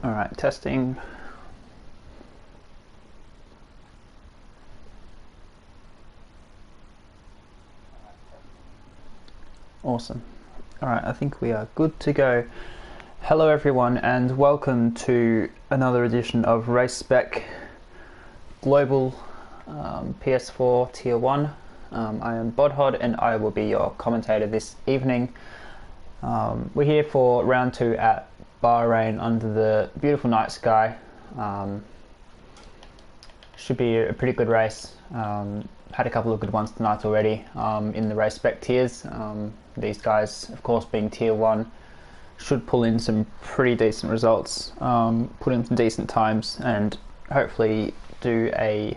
Alright, testing. Awesome. Alright, I think we are good to go. Hello everyone and welcome to another edition of Race Spec Global PS4 Tier 1. I am Bodhod and I will be your commentator this evening. We're here for round 2 at Bahrain under the beautiful night sky. Should be a pretty good race. Had a couple of good ones tonight already in the Race Spec tiers. These guys, of course, being Tier 1, should pull in some pretty decent results, put in some decent times, and hopefully do a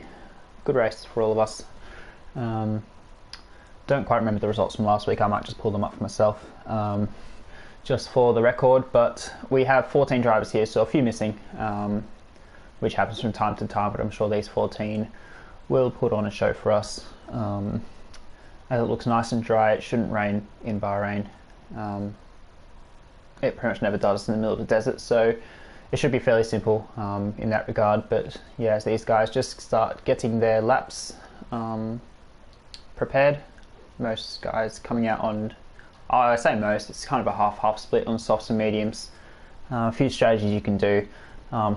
good race for all of us. Don't quite remember the results from last week. I might just pull them up for myself, just for the record. But we have 14 drivers here, so a few missing, which happens from time to time, but I'm sure these 14 will put on a show for us. As it looks nice and dry, it shouldn't rain in Bahrain. It pretty much never does in the middle of the desert, so it should be fairly simple in that regard. But yeah, as these guys just start getting their laps prepared, most guys coming out on, I say most, it's kind of a half-half split on softs and mediums. A few strategies you can do.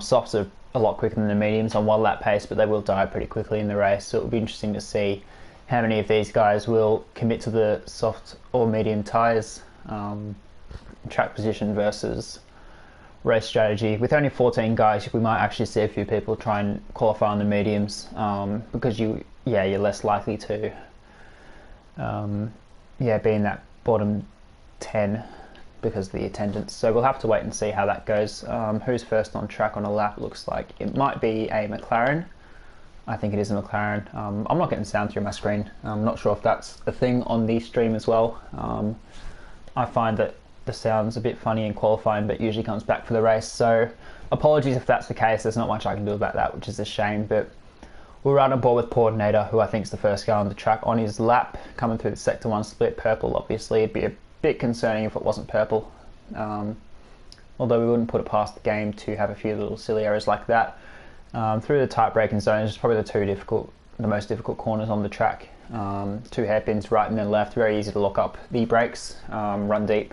Softs are a lot quicker than the mediums on 1 lap pace, but they will die pretty quickly in the race, so it'll be interesting to see how many of these guys will commit to the soft or medium tyres, track position versus race strategy. With only 14 guys, we might actually see a few people try and qualify on the mediums, because you're less likely to be in that bottom 10 because of the attendance. So we'll have to wait and see how that goes. Who's first on track on a lap? Looks like it might be a McLaren. I think it is a McLaren. I'm not getting sound through my screen. I'm not sure if that's a thing on the stream as well. I find that the sound's a bit funny in qualifying, but usually comes back for the race. So apologies if that's the case. There's not much I can do about that, which is a shame. But we're right on board with Coordinator, who I think is the first guy on the track on his lap, coming through the Sector 1 split. Purple, obviously. It'd be a bit concerning if it wasn't purple. Although we wouldn't put it past the game to have a few little silly errors like that. Through the tight braking zones, it's probably the most difficult corners on the track. 2 hairpins right and then left, very easy to lock up the brakes, run deep.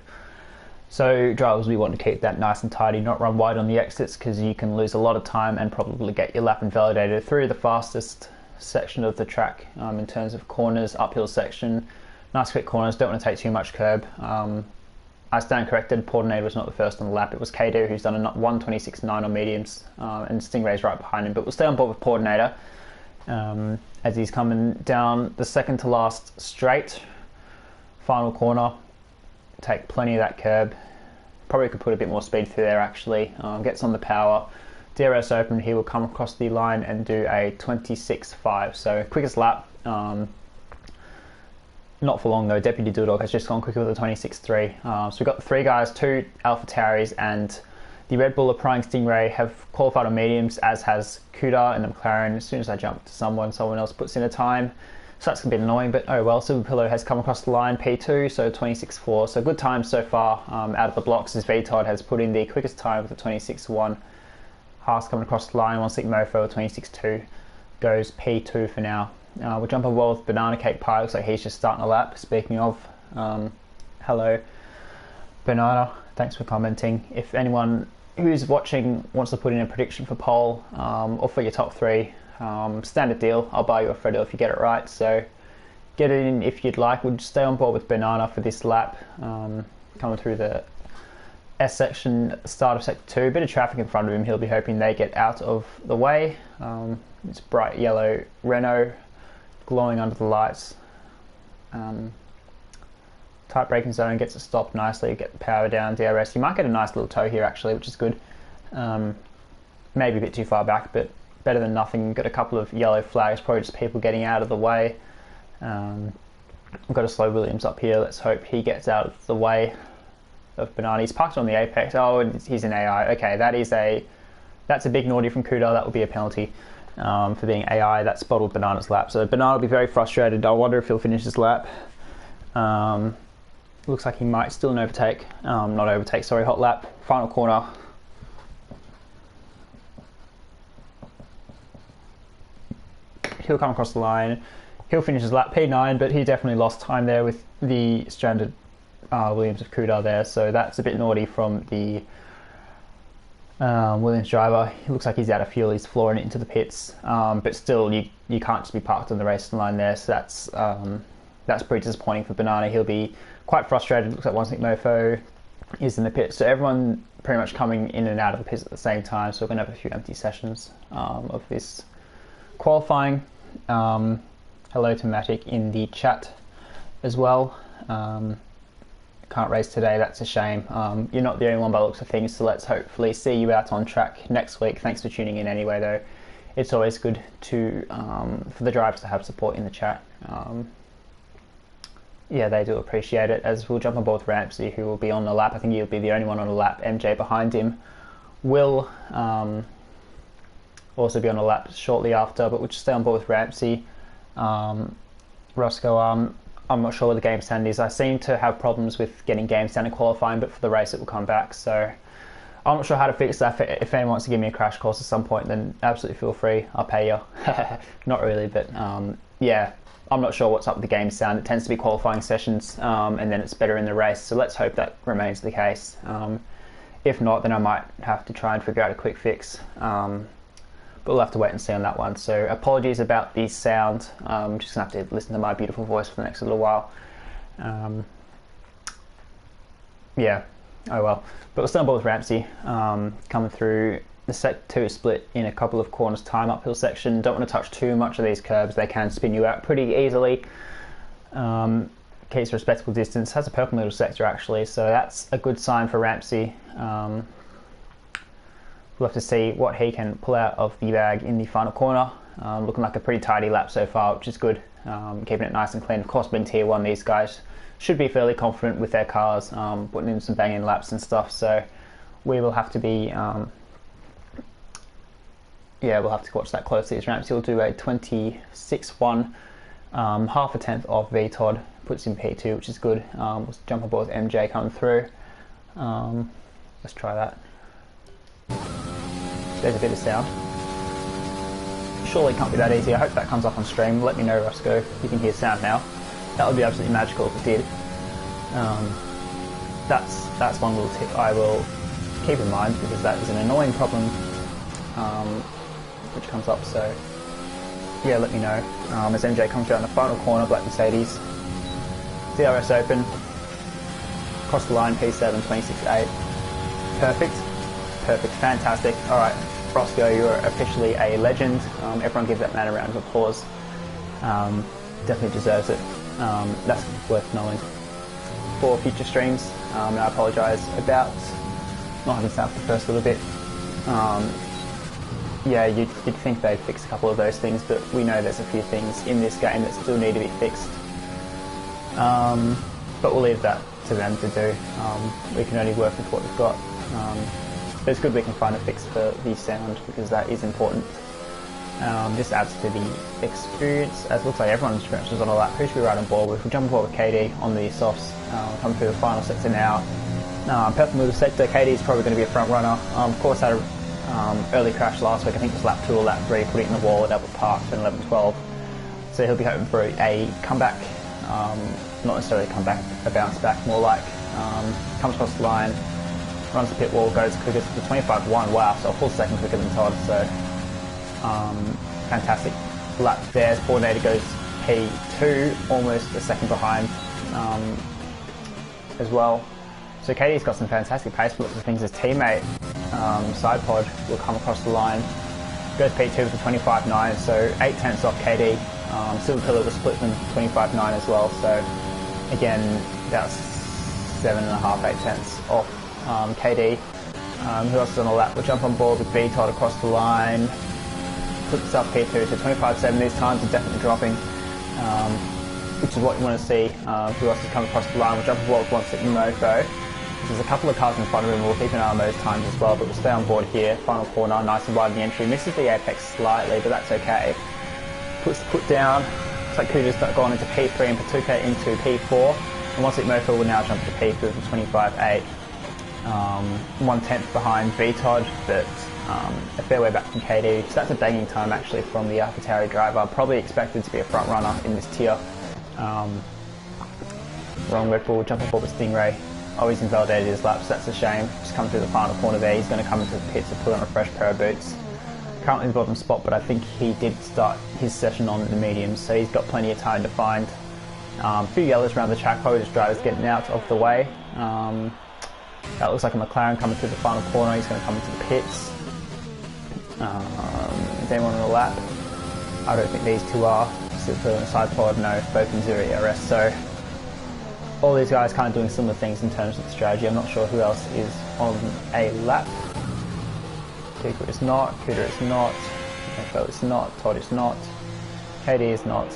So drivers, we want to keep that nice and tidy, not run wide on the exits, because you can lose a lot of time and probably get your lap invalidated through the fastest section of the track in terms of corners, uphill section, nice quick corners, don't want to take too much curb. I stand corrected, Portinator was not the first on the lap, it was Kado who's done a 1:26.9 on mediums, and Stingray's right behind him, but we'll stay on board with Portinator as he's coming down the second to last straight, final corner, take plenty of that curb, probably could put a bit more speed through there actually, gets on the power, DRS open, he will come across the line and do a 26.5, so quickest lap. Not for long though, Deputy Doodog has just gone quicker with a 26.3. So we've got the 3 guys, 2 Alpha Tauris and the Red Bull Prying Stingray have qualified on mediums, as has Kuda and the McLaren. As soon as I jump to someone else puts in a time. So that's a bit annoying, but oh well. Silver Pillow has come across the line, P2, so 26.4. So good times so far out of the blocks, as VTOD has put in the quickest time with a 26.1. Haas coming across the line, 16 Mofo, 26.2. Goes P2 for now. We'll jump on well with Banana Cake Pie. Looks like he's just starting a lap. Speaking of, hello, Banana. Thanks for commenting. If anyone who's watching wants to put in a prediction for pole or for your top 3, standard deal. I'll buy you a Freddo if you get it right. So get it in if you'd like. We'll just stay on board with Banana for this lap. Coming through the S section, start of sector 2. A bit of traffic in front of him. He'll be hoping they get out of the way. It's bright yellow Renault, glowing under the lights. Tight braking zone, gets it stopped nicely, get the power down, DRS. You might get a nice little tow here actually, which is good. Maybe a bit too far back, but better than nothing. Got a couple of yellow flags, probably just people getting out of the way. We've got a slow Williams up here. Let's hope he gets out of the way of Banana. He's parked on the apex. Oh, he's an AI. Okay, that's a big naughty from Kuda. That will be a penalty. For being AI, that's bottled Banana's lap. So Banana will be very frustrated. I wonder if he'll finish his lap. Looks like he might still overtake. Not overtake, sorry, hot lap. Final corner. He'll come across the line. He'll finish his lap P9, but he definitely lost time there with the stranded Williams of Kuda there. So that's a bit naughty from the Williams driver. He looks like he's out of fuel. He's flooring it into the pits, but still, you can't just be parked on the racing line there. So that's pretty disappointing for Banana. He'll be quite frustrated. Looks like One Stick Mofo is in the pit. So everyone pretty much coming in and out of the pits at the same time. So we're going to have a few empty sessions of this qualifying. Hello to Matic in the chat as well. Can't race today, that's a shame. You're not the only one by the looks of things, so let's hopefully see you out on track next week. Thanks for tuning in anyway, though. It's always good to for the drivers to have support in the chat. Yeah, they do appreciate it. As we'll jump on board with Ramsey, who will be on the lap. I think he'll be the only one on the lap. MJ behind him will also be on the lap shortly after, but we'll just stay on board with Ramsey. Roscoe, I'm not sure what the game stand is. I seem to have problems with getting game stand in qualifying, but for the race it will come back. So I'm not sure how to fix that. If anyone wants to give me a crash course at some point, then absolutely feel free. I'll pay you. Not really, but yeah, I'm not sure what's up with the game sound. It tends to be qualifying sessions, and then it's better in the race. So let's hope that remains the case. If not, then I might have to try and figure out a quick fix. But we'll have to wait and see on that one. So apologies about the sound. I'm just gonna have to listen to my beautiful voice for the next little while. Yeah, oh well. But we'll start on board with Ramsey, coming through the Sec 2 split in a couple of corners time, uphill section. Don't want to touch too much of these curbs. They can spin you out pretty easily. Keeps a respectable distance. Has a purple middle sector actually, so that's a good sign for Ramsey. We'll have to see what he can pull out of the bag in the final corner. Looking like a pretty tidy lap so far, which is good. Keeping it nice and clean. Of course, being Tier 1, these guys should be fairly confident with their cars, putting in some banging laps and stuff. So we will have to be, yeah, we'll have to watch that closely as Ramsey will do a 26.1, half a tenth off VTOD, puts in P2, which is good. We'll jump on board with MJ coming through. Let's try that. There's a bit of sound. Surely it can't be that easy. I hope that comes up on stream. Let me know, Roscoe, if you can hear sound now. That would be absolutely magical if it did. That's one little tip I will keep in mind, because that is an annoying problem which comes up. So yeah, let me know. As MJ comes down the final corner, Black Mercedes, DRS open, across the line, P7, 26.8. Perfect, fantastic. All right, Roscoe, you're officially a legend. Everyone give that man a round of applause. Definitely deserves it. That's worth knowing for future streams. And I apologise about not having sound for the first little bit. Yeah, you'd think they'd fix a couple of those things, but we know there's a few things in this game that still need to be fixed. But we'll leave that to them to do. We can only work with what we've got. But it's good we can find a fix for the sound, because that is important. This adds to the experience, as it looks like everyone's pretty much is on a lap. Who should we ride on board with? We'll jump on board with KD on the softs, coming through the final sector now. Purple middle sector, KD is probably going to be a front runner. Of course, had an early crash last week. I think it was lap 2 or lap 3, put it in the wall at Albert Park in 11-12. So he'll be hoping for a comeback, not necessarily a comeback, a bounce back, more like comes across the line, runs the pit wall, goes quickest to 25.1. Wow, so a full second quicker than Todd. So fantastic lap there. Coordinator goes P2, almost a second behind as well. So Katie's got some fantastic pace for lots of things. His teammate Side Pod will come across the line, goes P2 for 25.9, so 8 tenths off KD. Silver Pillar was split from 25.9 as well, so again about 7.5, 8 tenths off KD. Who else is on the lap? We'll jump on board with VTOD across the line. Puts up P2, so 25.7. These times are definitely dropping, which is what you want to see. Who else has come across the line? We'll jump on board with One Stick Mofo. There's a couple of cars in front of him. We'll keep an eye on those times as well, but we'll stay on board here. Final corner, nice and wide in the entry. Misses the apex slightly, but that's okay. Puts the foot down. Looks like Kuda's gone into P3 and Patuka into P4. And One Stick Mofo will now jump to P3 from 25.8. 1/10 behind VTOD, but a fair way back from KD. So that's a banging time actually from the AlphaTauri driver. Probably expected to be a front runner in this tier. Wrong Red Bull, jump aboard with Stingray. Oh, he's invalidated his lap, so that's a shame. Just come through the final corner there. He's going to come into the pits and put on a fresh pair of boots. Currently in the bottom spot, but I think he did start his session on the mediums, so he's got plenty of time to find a few yellows around the track. Probably just drivers getting out of the way. That looks like a McLaren coming through the final corner. He's going to come into the pits. Is anyone on the lap? I don't think these two are. Still on the side pod, no, both in 0 ERS. So all these guys kind of doing similar things in terms of the strategy. I'm not sure who else is on a lap. Cooper is not, Cooter is not, Echo is not, Todd is not, KD is not.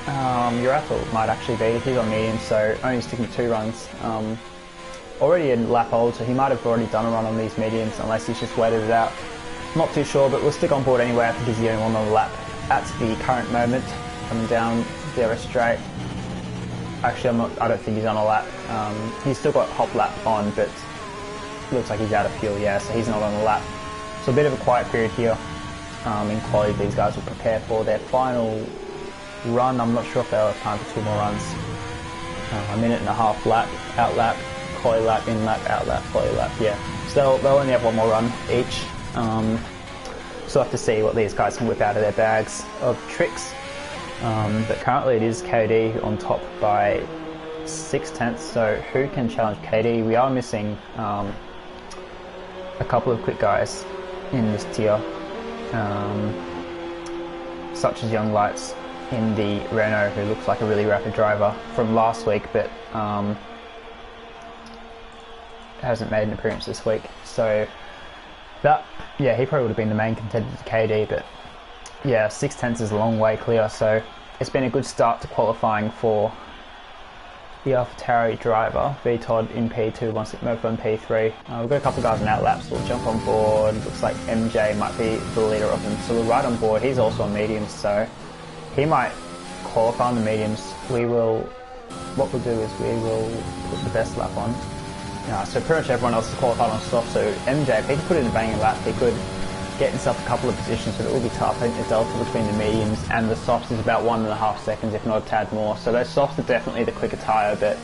Urathel might actually be, he's on medium, so only sticking 2 runs. Already a lap old, so he might have already done a run on these mediums unless he's just waited it out. Not too sure, but we'll stick on board anyway. I think he's the only one on the lap at the current moment. Coming down the RS straight. Actually, I don't think he's on a lap. He's still got hop lap on, but looks like he's out of fuel, yeah, so he's not on a lap. So a bit of a quiet period here. In quality, these guys will prepare for their final run. I'm not sure if they'll have time for 2 more runs. A minute and a half lap, out lap, quali lap, in lap, out lap, quali lap, yeah. So they'll only have 1 more run each. So we'll have to see what these guys can whip out of their bags of tricks. But currently it is KD on top by 6/10, so who can challenge KD? We are missing a couple of quick guys in this tier, such as Young Lights in the Renault, who looks like a really rapid driver from last week, but hasn't made an appearance this week. So that, yeah, he probably would have been the main contender to KD, but yeah, 6/10 is a long way clear, so it's been a good start to qualifying for the AlphaTauri driver, VTOD in P2, Murphy in P3. We've got a couple of guys on out laps, so we'll jump on board. Looks like MJ might be the leader of them, so we'll ride on board. He's also on mediums, so he might qualify on the mediums. What we'll do is we will put the best lap on. So pretty much everyone else is qualified on soft, so MJ, if he could put in a banging lap, he could get himself a couple of positions, but it will be tough. I think the delta between the mediums and the softs is about 1.5 seconds, if not a tad more. So those softs are definitely the quicker tyre, but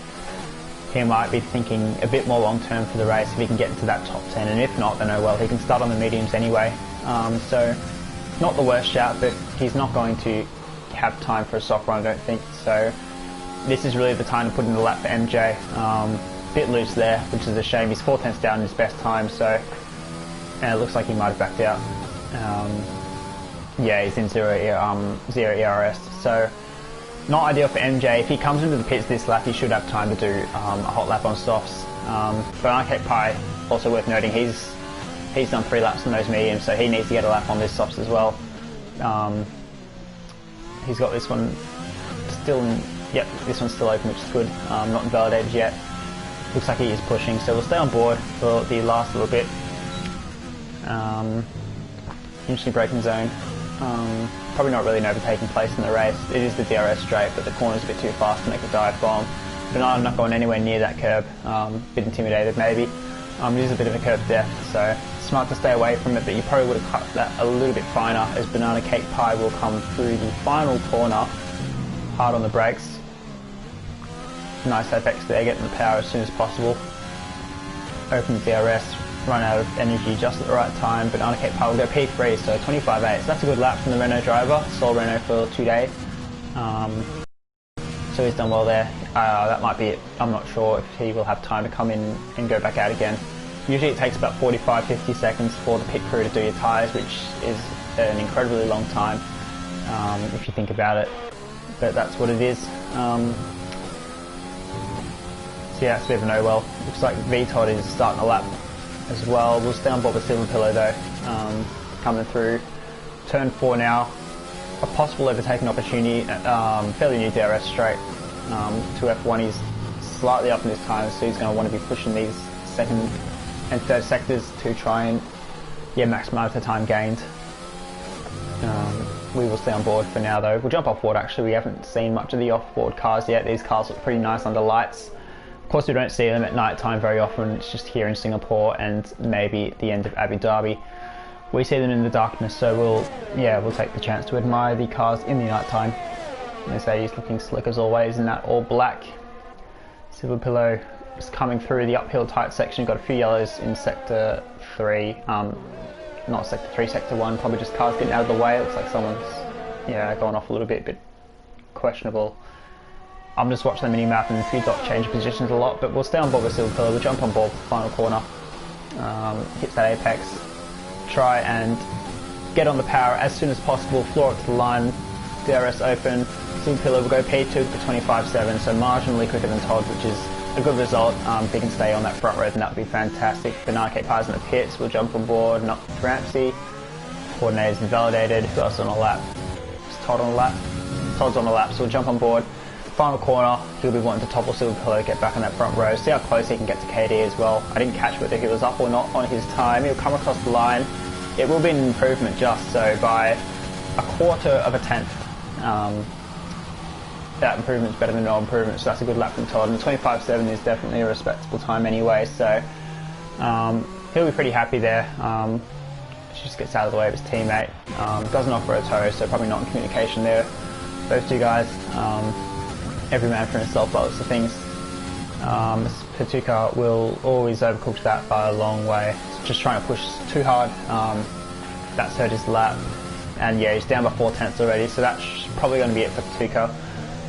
he might be thinking a bit more long term for the race if he can get into that top 10, and if not, then oh well, he can start on the mediums anyway. So not the worst shout, but he's not going to have time for a soft run, I don't think. So this is really the time to put in the lap for MJ. Bit loose there, which is a shame. He's 4/10 down in his best time, so and it looks like he might have backed out. Yeah, he's in 0 ERS, so not ideal for MJ. If he comes into the pits this lap, he should have time to do a hot lap on softs. But Arcade Pie, also worth noting, he's done 3 laps on those mediums, so he needs to get a lap on these softs as well. He's got this one still in, yep, this one's still open, which is good. Not invalidated yet. Looks like he is pushing, so we'll stay on board for the last little bit. Interesting braking zone. Probably not really an overtaking place in the race. It is the DRS straight, but the corner's a bit too fast to make a dive bomb. But I'm not going anywhere near that curb. A bit intimidated maybe. It is a bit of a curb depth, so smart to stay away from it, but you probably would have cut that a little bit finer, as Banana Cake Pie will come through the final corner, hard on the brakes. Nice apex there, getting the power as soon as possible. Open the DRS, run out of energy just at the right time. Banana Cake Pie will go P3, so 25.8. So that's a good lap from the Renault driver. Sole Renault for 2 days. So he's done well there. That might be it. I'm not sure if he will have time to come in and go back out again. Usually it takes about 45-50 seconds for the pit crew to do your tyres, which is an incredibly long time if you think about it. But that's what it is. So yeah, it's a bit of an oh well. Looks like VTOD is starting a lap as well. We'll stay on board with Silver Pillow though. Coming through turn 4 now. A possible overtaking opportunity, fairly new DRS straight to F1. He's slightly up in his time, so he's going to want to be pushing these second and third sectors to try and maximise the time gained. We will stay on board for now though. We'll jump off board actually. We haven't seen much of the off-board cars yet. These cars look pretty nice under lights. course, we don't see them at night time very often. It's just here in Singapore and maybe at the end of Abu Dhabi. We see them in the darkness, so we'll take the chance to admire the cars in the night time. Mercedes looking slick as always in that all black. Silver Pillow is coming through the uphill tight section. You've got a few yellows in sector 3, not sector 3, sector 1, probably just cars getting out of the way. It looks like someone's going off a little bit questionable. I'm just watching the mini map and a few dot change positions a lot, but we'll stay on board with Silver Pillar. We'll jump on board for the final corner, hits that apex, try and get on the power as soon as possible, floor it to the line, DRS open. Silver Pillar will go P2 for 25.7, so marginally quicker than Todd, which is a good result. If he can stay on that front row, then that would be fantastic. Banana Cake Pie's in the pits, we'll jump on board, not Ramsey. Coordinator's invalidated. Who else on a lap? Is Todd on a lap? Todd's on a lap, so we'll jump on board. Final corner, he'll be wanting to topple Silver Pillow, get back on that front row, see how close he can get to KD as well. I didn't catch whether he was up or not on his time. He'll come across the line. It will be an improvement just so by a quarter of a tenth. That improvement's better than no improvement, so that's a good lap from Todd. And 25.7 is definitely a respectable time anyway, so he'll be pretty happy there. Just gets out of the way of his teammate. Doesn't offer a tow, so probably not in communication there. Those two guys, every man for himself by looks of things. Patuka will always overcook that by a long way. Just trying to push too hard. That's hurt his lap. And yeah, he's down by 4 tenths already, so that's probably going to be it for Patuka.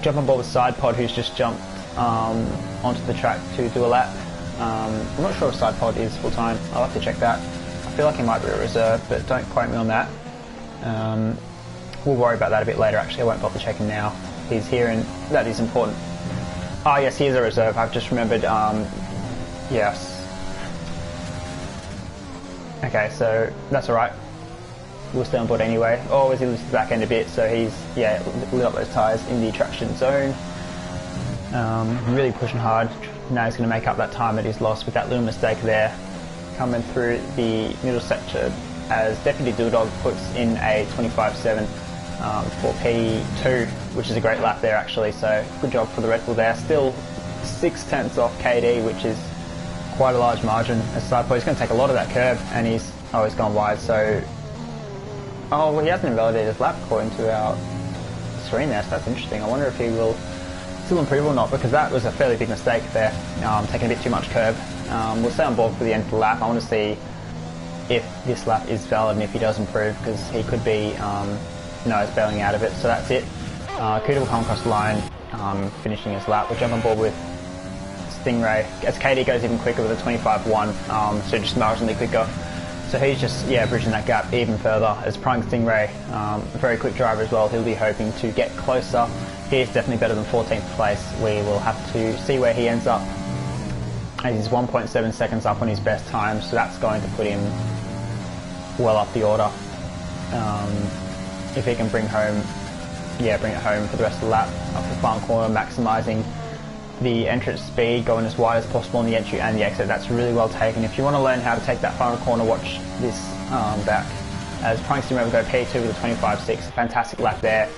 Jump on board with Side Pod, who's just jumped onto the track to do a lap. I'm not sure if Side Pod is full time. I'll have to check that. I feel like he might be a reserve, but don't quote me on that. We'll worry about that a bit later. Actually, I won't bother checking now. He's here, and that is important. Oh yes, he is a reserve. I've just remembered. Yes. Okay, so that's all right. We'll stay on board anyway. Always he loses the back end a bit, so he's lit up those tyres in the traction zone. Really pushing hard. Now he's going to make up that time that he's lost with that little mistake there. Coming through the middle sector as Deputy Dildog puts in a 25.7 for P2, which is a great lap there actually, so good job for the Red Bull there. Still 6 tenths off KD, which is quite a large margin. As Sidepod, he's going to take a lot of that curb, and he's gone wide, so well, he hasn't invalidated his lap according to our screen there, so that's interesting. I wonder if he will still improve or not, because that was a fairly big mistake there, taking a bit too much curb. We'll stay on board for the end of the lap. I want to see if this lap is valid and if he does improve, because he could be nose bailing out of it, so that's it. Kuda will come across the line, finishing his lap. We'll jump on board with Stingray, as KD goes even quicker with a 25.1, so just marginally quicker. So he's just, bridging that gap even further. As Prime Stingray, a very quick driver as well, he'll be hoping to get closer. He is definitely better than 14th place. We will have to see where he ends up. And he's 1.7 seconds up on his best time, so that's going to put him well up the order. If he can bring it home for the rest of the lap, up the final corner, maximising the entrance speed, going as wide as possible on the entry and the exit. That's really well taken. If you want to learn how to take that final corner, watch this back. As Prankster will go P2 with a 25.6, fantastic lap there.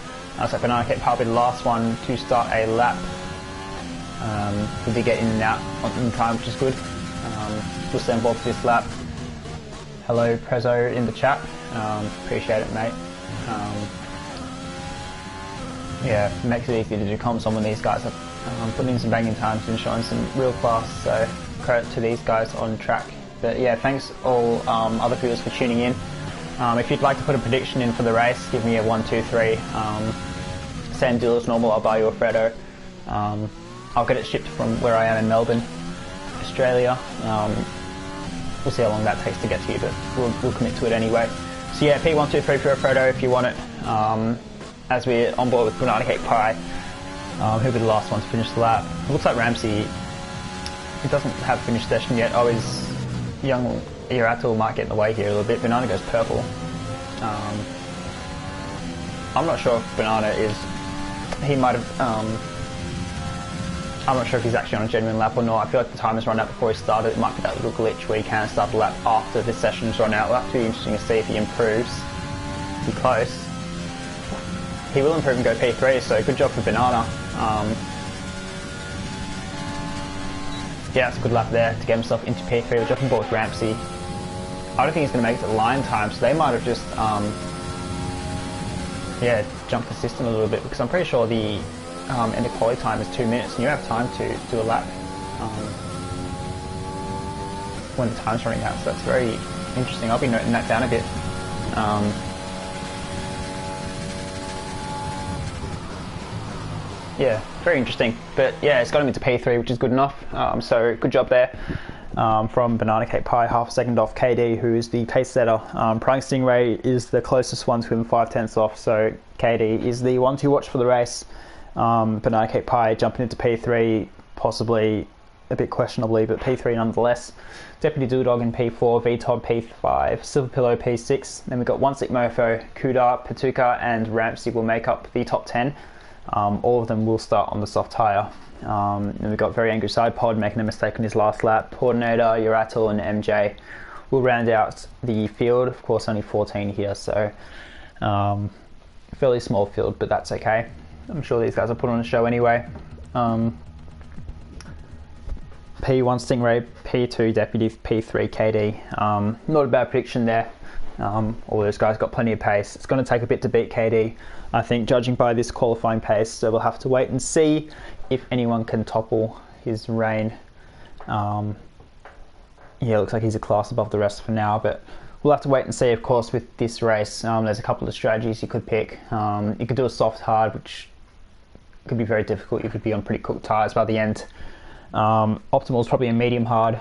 So Banana Cake will be the last one to start a lap. He did get in and out in time, which is good. We'll stay on board for this lap. Hello Prezzo in the chat, appreciate it mate. Makes it easy to do comps on when these guys are putting in some banging times and showing some real class, so credit to these guys on track. But yeah, thanks all other viewers for tuning in. If you'd like to put a prediction in for the race, give me a 1, 2, 3. Same deal as normal, I'll buy you a Freddo. I'll get it shipped from where I am in Melbourne, Australia. We'll see how long that takes to get to you, but we'll commit to it anyway. So yeah, P123 for a Freddo if you want it. As we're on board with Banana Cake Pie, he'll be the last one to finish the lap. It looks like Ramsey, he doesn't have finished session yet. Oh, his young Iratul might get in the way here a little bit. Banana goes purple. I'm not sure if Banana is, he might have, I'm not sure if he's actually on a genuine lap or not. I feel like the time has run out before he started. It might be that little glitch where he can start the lap after this session's run out. It'll have to be interesting to see if he improves. Be close. He will improve and go P3, so good job for Banana. yeah, it's a good lap there to get himself into P3. We're jumping board with Ramsey. I don't think he's going to make it to line time, so they might have just yeah, jumped the system a little bit, because I'm pretty sure the end of quality time is 2 minutes and you have time to do a lap when the time's running out, so that's very interesting. I'll be noting that down a bit. Yeah, very interesting. But yeah, it's got him into P3, which is good enough. So good job there from Banana Cake Pie, half a second off KD, who is the pace setter. Prying Stingray is the closest one to him, 5/10 off. So KD is the one to watch for the race. Banana Cake Pie jumping into P3, possibly a bit questionably, but P3 nonetheless. Deputy Doohdog in P4, VTOD P5, Silver Pillow P6. Then we've got One Stick Mofo, Kuda, Patuka, and Ramsey will make up the top 10. All of them will start on the soft tyre. And we've got Very Angry Side Pod making a mistake on his last lap. Portinator, Uratel, and MJ will round out the field. Of course, only 14 here, so fairly small field, but that's okay. I'm sure these guys will put on a show anyway. P1 Stingray, P2 Deputy, P3 KD. Not a bad prediction there. All those guys got plenty of pace. It's going to take a bit to beat KD, I think, judging by this qualifying pace, so we'll have to wait and see if anyone can topple his reign. Yeah, looks like he's a class above the rest for now, but we'll have to wait and see. Of course, with this race, there's a couple of strategies you could pick. You could do a soft hard, which could be very difficult. You could be on pretty cooked tyres by the end. Optimal is probably a medium hard.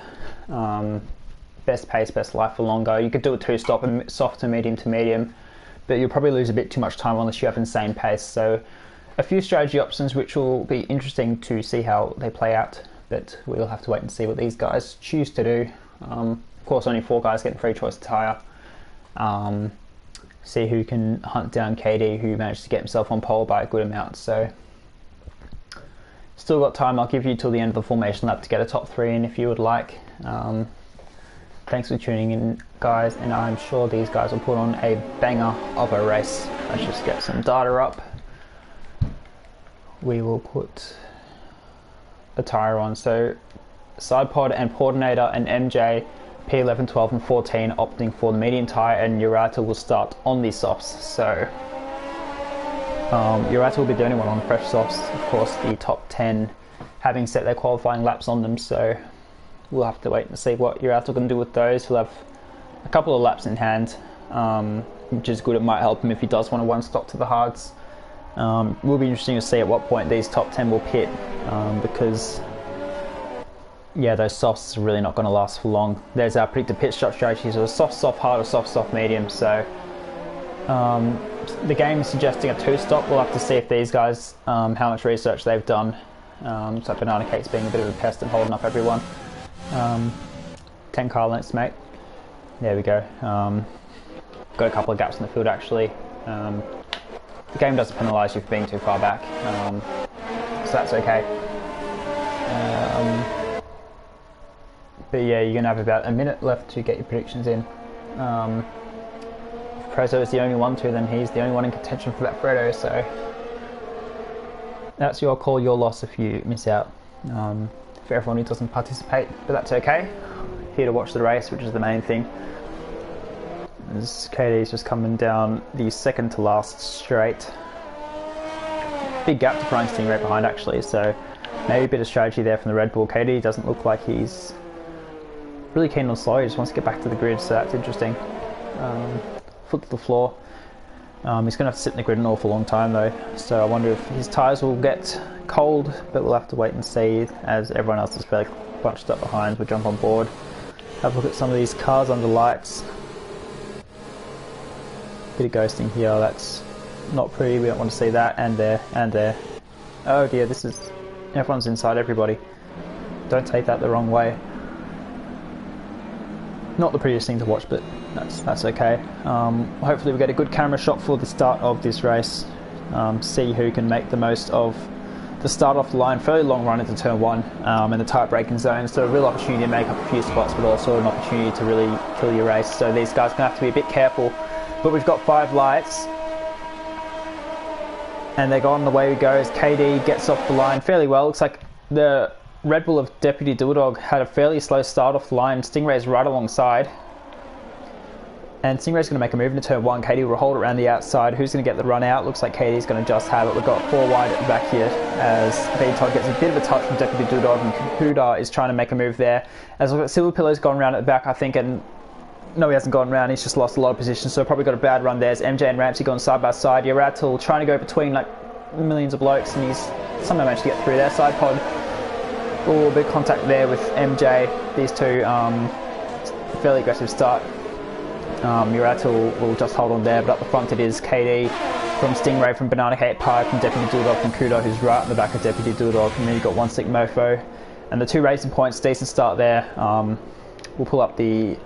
Best pace, best life for longer. You could do a two-stop, and soft to medium, but you'll probably lose a bit too much time unless you have insane pace. So a few strategy options which will be interesting to see how they play out, but we'll have to wait and see what these guys choose to do. Of course, only 4 guys getting free choice tyre. See who can hunt down KD, who managed to get himself on pole by a good amount. So still got time. I'll give you till the end of the formation lap to get a top 3 in if you would like. Thanks for tuning in, guys, and I'm sure these guys will put on a banger of a race. Let's just get some data up. We will put a tyre on. So Sidepod and Portinator and MJ, P11, 12 and 14 opting for the medium tyre, and Urata will start on the softs. So Urata will be the only one on fresh softs. Of course, the top 10 having set their qualifying laps on them, so we'll have to wait and see what Urata can do with those. He'll have a couple of laps in hand, which is good. It might help him if he does want to one stop to the hards. Will be interesting to see at what point these top 10 will pit, because yeah, those softs are really not going to last for long. There's our predicted pit stop strategy, so a soft, soft, hard, or soft, soft, medium. So the game is suggesting a 2-stop. We'll have to see if these guys, how much research they've done. So Banana Cake's being a bit of a pest and holding up everyone. 10 car lengths, mate. There we go. Got a couple of gaps in the field, actually. The game doesn't penalise you for being too far back, so that's okay. But yeah, you're going to have about a minute left to get your predictions in. If Prezzo is the only one to, then he's the only one in contention for that Freddo, so that's your call, your loss if you miss out. For everyone who doesn't participate, but that's okay. Here to watch the race, which is the main thing. As KD's just coming down the second to last straight. Big gap to Brian Stingray behind, actually, so maybe a bit of strategy there from the Red Bull. KD doesn't look like he's really keen on slow, he just wants to get back to the grid, so that's interesting. Foot to the floor. He's going to have to sit in the grid an awful long time though, so I wonder if his tyres will get cold, but we'll have to wait and see, as everyone else is fairly bunched up behind. We'll jump on board, have a look at some of these cars under lights. Bit of ghosting here, that's not pretty, we don't want to see that, and there, and there. Oh dear, this is, everyone's inside everybody. Don't take that the wrong way. Not the prettiest thing to watch, but that's okay. Hopefully we get a good camera shot for the start of this race. See who can make the most of the start off the line. Fairly long run into turn 1 and the tight braking zone, so a real opportunity to make up a few spots, but also an opportunity to really kill your race. So these guys are going to have to be a bit careful. But we've got 5 lights, and they're going the way we go as KD gets off the line fairly well. Looks like the Red Bull of Deputy Dildog had a fairly slow start off the line. Stingray's right alongside. And Stingray's going to make a move into turn 1. Katie will hold it around the outside. Who's going to get the run out? Looks like Katie's going to just have it. We've got 4 wide at the back here as VTOD gets a bit of a touch from Deputy Dildog, and Huda is trying to make a move there. As we've got Silver Pillow's gone around at the back, I think, and no, he hasn't gone around. He's just lost a lot of position, so probably got a bad run there. As MJ and Ramsey gone side by side. Yaratul trying to go between like millions of blokes, and he's somehow managed to get through there. Side pod. Oh, big contact there with MJ. These two, fairly aggressive start. Yaratul will just hold on there, but up the front it is KD from Stingray, from Banana Cake Pie, from Deputy Dildog, from Kudo, who's right at the back of Deputy Dildog, and then you've got One Stick Mofo. And the 2 racing points, decent start there. We'll pull up the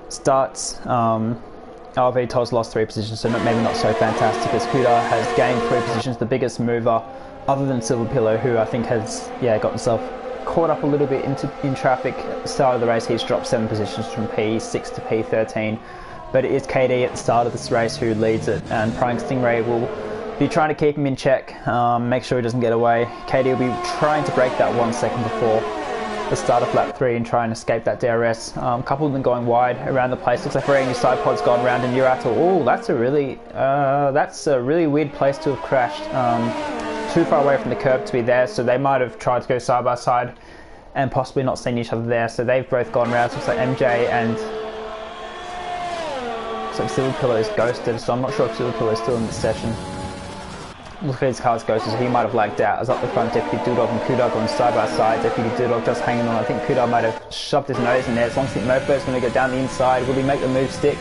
starts. RV Toz lost 3 positions, so maybe not so fantastic, as Kuda has gained 3 positions, the biggest mover other than Silver Pillow, who I think has got himself caught up a little bit in traffic at the start of the race. He's dropped 7 positions from P6 to P13. But it is KD at the start of this race who leads it, and Prying Stingray will be trying to keep him in check, make sure he doesn't get away. KD will be trying to break that 1 second before the start of lap 3 and try and escape that DRS. A couple of them going wide around the place. Looks like Ferrari side pod's gone round, and Yurato. Oh, that's a really weird place to have crashed. Too far away from the curb to be there, so they might have tried to go side by side and possibly not seen each other there. So they've both gone round. So looks like MJ and Silver Pillow is ghosted, so I'm not sure if Silver Pillow is still in the session. Looks like his car's ghosted, so he might have lagged out. As up the front, Deputy Dildog and Kuda going side by side. Deputy Dildog just hanging on. I think Kuda might have shoved his nose in there. As long as Mofo is going to go down the inside, will he make the move stick?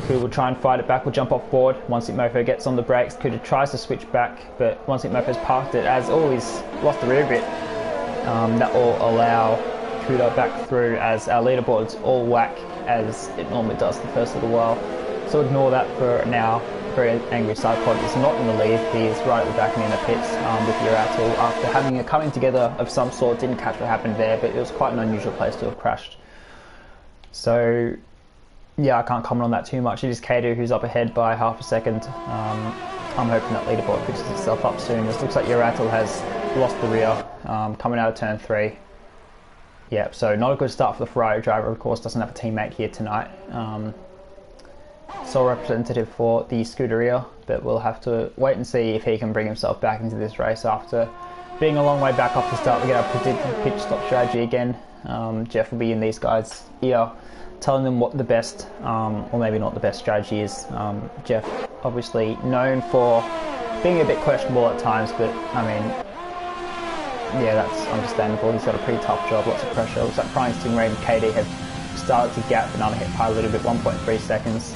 Kuda will try and fight it back, will jump off board. Once Mofo gets on the brakes, Kuda tries to switch back, but once Mofo's parked it, as he's lost the rear bit. That will allow Kuda back through, as our leaderboard's all whack as it normally does the first little while. So ignore that for now. Very angry side pod is not in the lead. He is right at the back and in the pits with Yuratul after having a coming together of some sort. Didn't catch what happened there, but it was quite an unusual place to have crashed. So yeah, I can't comment on that too much. It is Kadu who's up ahead by half a second. I'm hoping that leaderboard fixes itself up soon. It looks like Yuratul has lost the rear coming out of turn 3. Yeah, so not a good start for the Ferrari driver, of course, doesn't have a teammate here tonight. Sole representative for the Scuderia, but we'll have to wait and see if he can bring himself back into this race after being a long way back off the start. We get our predicted pitch stop strategy again. Jeff will be in these guys' ear, telling them what the best, or maybe not the best strategy is. Jeff, obviously known for being a bit questionable at times, but I mean, yeah, that's understandable. He's got a pretty tough job, lots of pressure. Looks like Prying Stingray and KD have started to gap Banana Hit Pie a little bit, 1.3 seconds.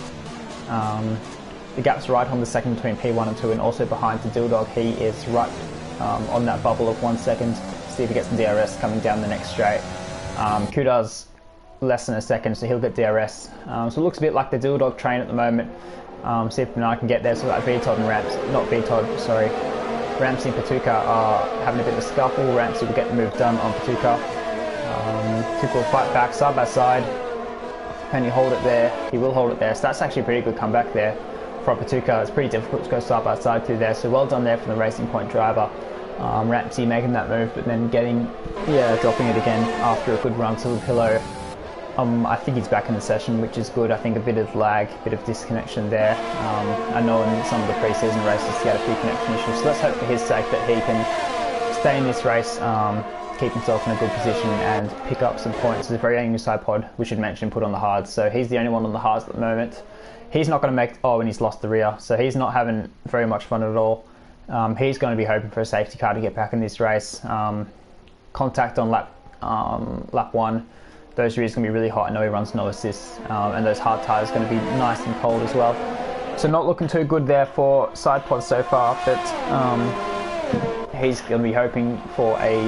The gap's right on the second between P1 and 2, and also behind the Dildog. He is right on that bubble of 1 second. See if he gets the DRS coming down the next straight. Kuda's less than a second, so he'll get DRS. So it looks a bit like the Dildog train at the moment. See if Banana can get there. So like VTOD and Ramsey and Patuka are having a bit of a scuffle. Ramsey will get the move done on Patuka. Patuka will fight back side by side. Can he hold it there? He will hold it there. So that's actually a pretty good comeback there from Patuka. It's pretty difficult to go side by side through there. So well done there from the Racing Point driver. Ramsey making that move, but then dropping it again after a good run to the pillow. I think he's back in the session, which is good. I think a bit of lag, a bit of disconnection there. I know in some of the pre-season races he had a few connection issues, so let's hope for his sake that he can stay in this race, keep himself in a good position and pick up some points. There's a very angry side pod, we should mention, put on the hards, so he's the only one on the hards at the moment. He's not going to make, and he's lost the rear, so he's not having very much fun at all. He's going to be hoping for a safety car to get back in this race. Contact on lap 1. Those rears are going to be really hot. I know he runs no assists, and those hard tyres are going to be nice and cold as well. So not looking too good there for side pods so far, but he's going to be hoping for a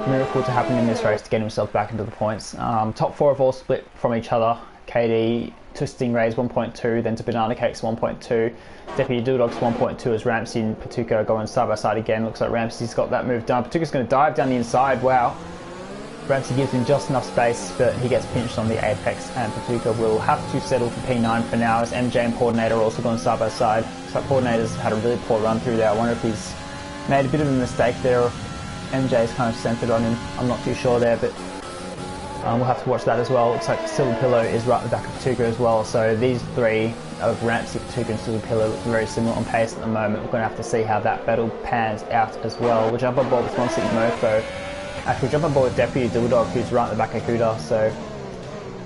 miracle to happen in this race to get himself back into the points. Top 4 have all split from each other. KD to Stingray's 1.2, then to Banana Cake's 1.2. Deputy Dildog's 1.2 as Ramsey and Patuka are going side by side again. Looks like Ramsey's got that move done. Patuka's going to dive down the inside. Wow. Ramsey gives him just enough space, but he gets pinched on the apex, and Patuka will have to settle for P9 for now, as MJ and Portinator are also going side by side. Looks like Portinator's had a really poor run through there. I wonder if he's made a bit of a mistake there MJ is kind of centered on him. I'm not too sure there, but we'll have to watch that as well. Looks like Silver Pillow is right at the back of Tuka as well. So these three of Ramsey, Tuka and Silver Pillow look very similar on pace at the moment. We're going to have to see how that battle pans out as well. We'll jump on board with 16 Mofo. Actually, we'll jump on board with Deputy Dildog, who's right at the back of Kuda. So,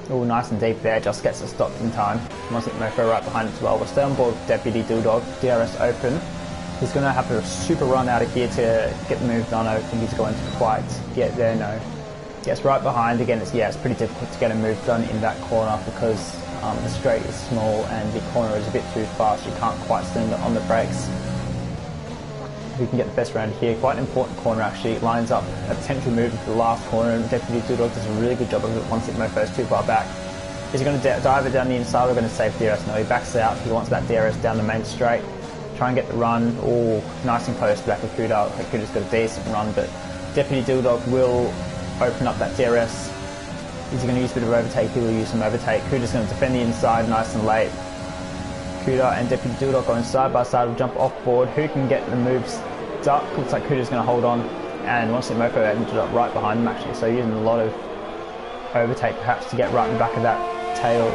all nice and deep there, just gets us stopped in time. 16 Mofo right behind as well. We'll stay on board with Deputy Dildog, DRS open. He's going to have a super run out of here to get the move done. I don't think he's going to quite get there, no. Gets right behind. Again, it's pretty difficult to get a move done in that corner because the straight is small and the corner is a bit too fast. You can't quite stand it on the brakes. If we can get the best round here, quite an important corner actually. It lines up a potential move into the last corner, and Deputy Dildog does a really good job of it once Mofo is too far back. Is he going to dive it down the inside? We're going to save DRS. No, he backs out. He wants that DRS down the main straight. Try and get the run. Oh, nice and close to the back of Kuda. Kuda's got a decent run, but Deputy Dildog will open up that DRS. Is he going to use a bit of overtake? He will use some overtake. Kuda's going to defend the inside nice and late. Kuda and Deputy Dildog going side by side will jump off board. Who can get the moves stuck? Looks like Kuda's going to hold on, and once Mofo ended up right behind him actually, so using a lot of overtake perhaps to get right in the back of that tail,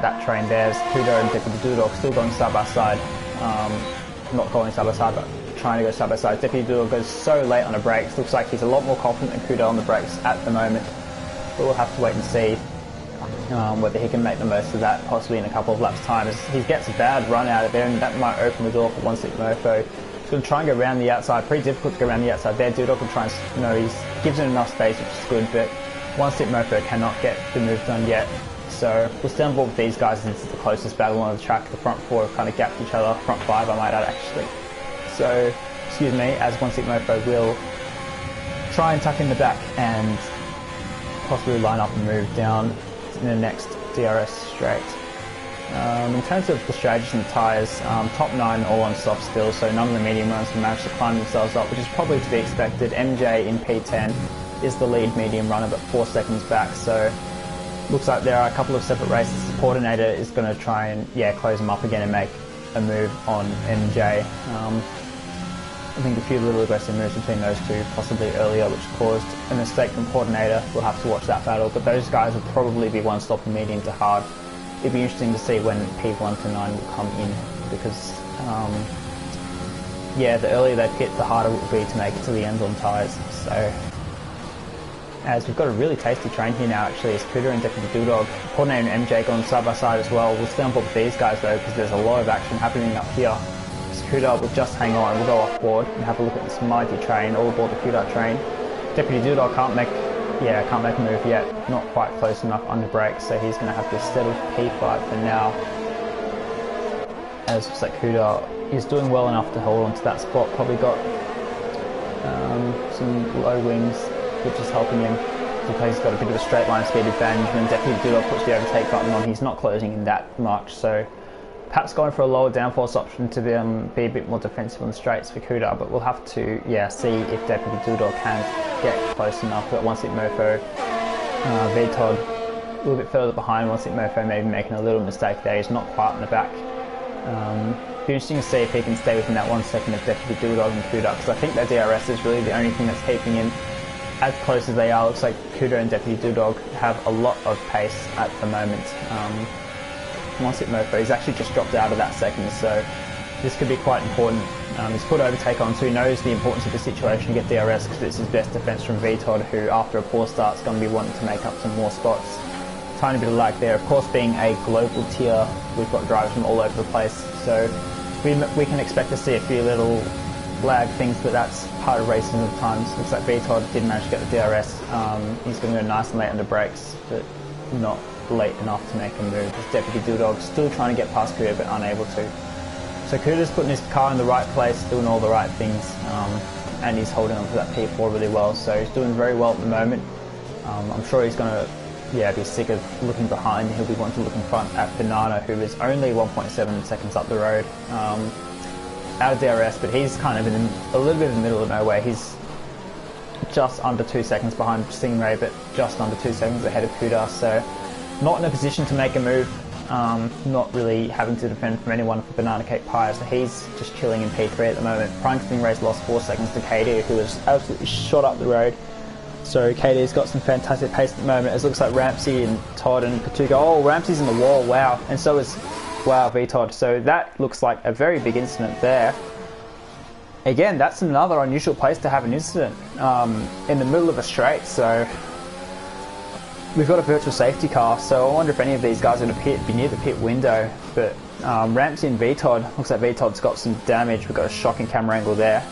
that train there. Kuda and Deputy Dildog still going side by side. Not going side by side, but trying to go side by side. Deputy Dildog goes so late on the brakes. Looks like he's a lot more confident than Kuda on the brakes at the moment. But we'll have to wait and see whether he can make the most of that, possibly in a couple of laps' time. As he gets a bad run out of there, and that might open the door for 16 Mofo. He's going to try and go around the outside. Pretty difficult to go around the outside there. Dildog will try and, he gives him enough space, which is good, but 16 Mofo cannot get the move done yet. So we'll stay on board with these guys. This is the closest battle on the track. The front four have kind of gapped each other. Front five, I might add, actually. So, excuse me, as 16 Mofo will try and tuck in the back and possibly line up and move down in the next DRS straight. In terms of the strategies and the tyres, top 9 all on soft still, so none of the medium runners have managed to climb themselves up, which is probably to be expected. MJ in P10 is the lead medium runner, but 4 seconds back, so looks like there are a couple of separate races. The coordinator is going to try and close them up again and make a move on MJ. I think a few little aggressive moves between those two, possibly earlier, which caused a mistake from coordinator. We'll have to watch that battle, but those guys will probably be one stop from medium to hard. It'd be interesting to see when P1 to 9 will come in, because the earlier they pit, the harder it will be to make it to the end on tyres. So, as we've got a really tasty train here now actually, as Kuda and Deputy Dildog, coordinator and MJ going side by side as well. We'll stay on board with these guys though, because there's a lot of action happening up here. Kuda will just hang on. We'll go off board and have a look at this mighty train, all aboard the Kuda train. Deputy Dildog can't make a move yet, not quite close enough under brakes, so he's going to have to settle for P5 for now. As looks like Kuda is doing well enough to hold on to that spot, probably got some low wings, which is helping him because he's got a bit of a straight line speed advantage. When Deputy Dildog puts the overtake button on, he's not closing in that much, so perhaps going for a lower downforce option to be a bit more defensive on the straights for Kuda, but we'll have to see if Deputy Dildog can get close enough. But 16 Mofo, VTOD a little bit further behind. 16 Mofo maybe making a little mistake there. He's not quite in the back. Be interesting to see if he can stay within that 1 second of Deputy Dildog and Kuda, because I think that DRS is really the only thing that's keeping him as close as they are. Looks like Kuda and Deputy Dildog have a lot of pace at the moment. 16 Mofo, he's actually just dropped out of that second, so this could be quite important. He's put overtake on, so he knows the importance of the situation to get DRS, because it's his best defence from VTOD, who after a poor start is going to be wanting to make up some more spots. Tiny bit of lag there. Of course, being a global tier, we've got drivers from all over the place, so we can expect to see a few little lag things, but that's part of racing at times. Looks like VTOD did manage to get the DRS. He's going to go nice and late under brakes, but not late enough to make a move. His Deputy Dildog still trying to get past Kuda, but unable to. So Kuda's putting his car in the right place, doing all the right things, and he's holding on to that P4 really well, so he's doing very well at the moment. I'm sure he's going to be sick of looking behind. He'll be wanting to look in front at Banana, who is only 1.7 seconds up the road, out of DRS, but he's kind of in a little bit in the middle of nowhere. He's just under 2 seconds behind Stingray, but just under 2 seconds ahead of Kuda, so not in a position to make a move. not really having to defend from anyone for Banana Cake Pie, so he's just chilling in P3 at the moment. Prime Stingray's lost 4 seconds to KD, who was absolutely shot up the road. So KD's got some fantastic pace at the moment. It looks like Ramsey and Todd and Patuka. Oh, Ramsey's in the wall, wow. And so is, wow, VTOD. So that looks like a very big incident there. Again, that's another unusual place to have an incident in the middle of a straight. So we've got a virtual safety car. So I wonder if any of these guys are going to be near the pit window. But Ramsey and VTOD, looks like VTOD's got some damage. We've got a shocking camera angle there.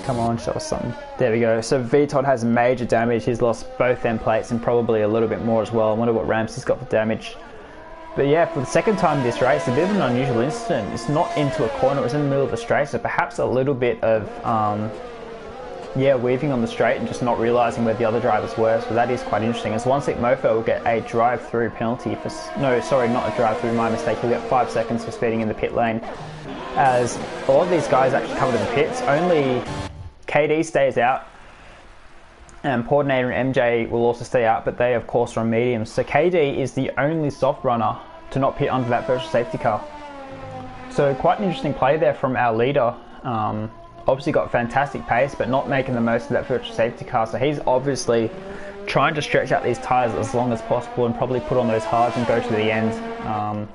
Come on, show us something. There we go. So VTOD has major damage. He's lost both end plates and probably a little bit more as well. I wonder what Ramsey's got for damage. But yeah, for the second time this race, a bit of an unusual incident. It's not into a corner, it was in the middle of the straight, so perhaps a little bit of weaving on the straight and just not realising where the other drivers were. So that is quite interesting. As One Stick Mofo will get a drive-through penalty for... No, sorry, not a drive-through, my mistake. He'll get 5 seconds for speeding in the pit lane. As a lot of these guys actually come to the pits, only KD stays out, and Coordinator and MJ will also stay out, but they of course are on mediums. So KD is the only soft runner to not pit under that virtual safety car. So quite an interesting play there from our leader. Obviously got fantastic pace, but not making the most of that virtual safety car. So he's obviously trying to stretch out these tyres as long as possible and probably put on those hards and go to the end.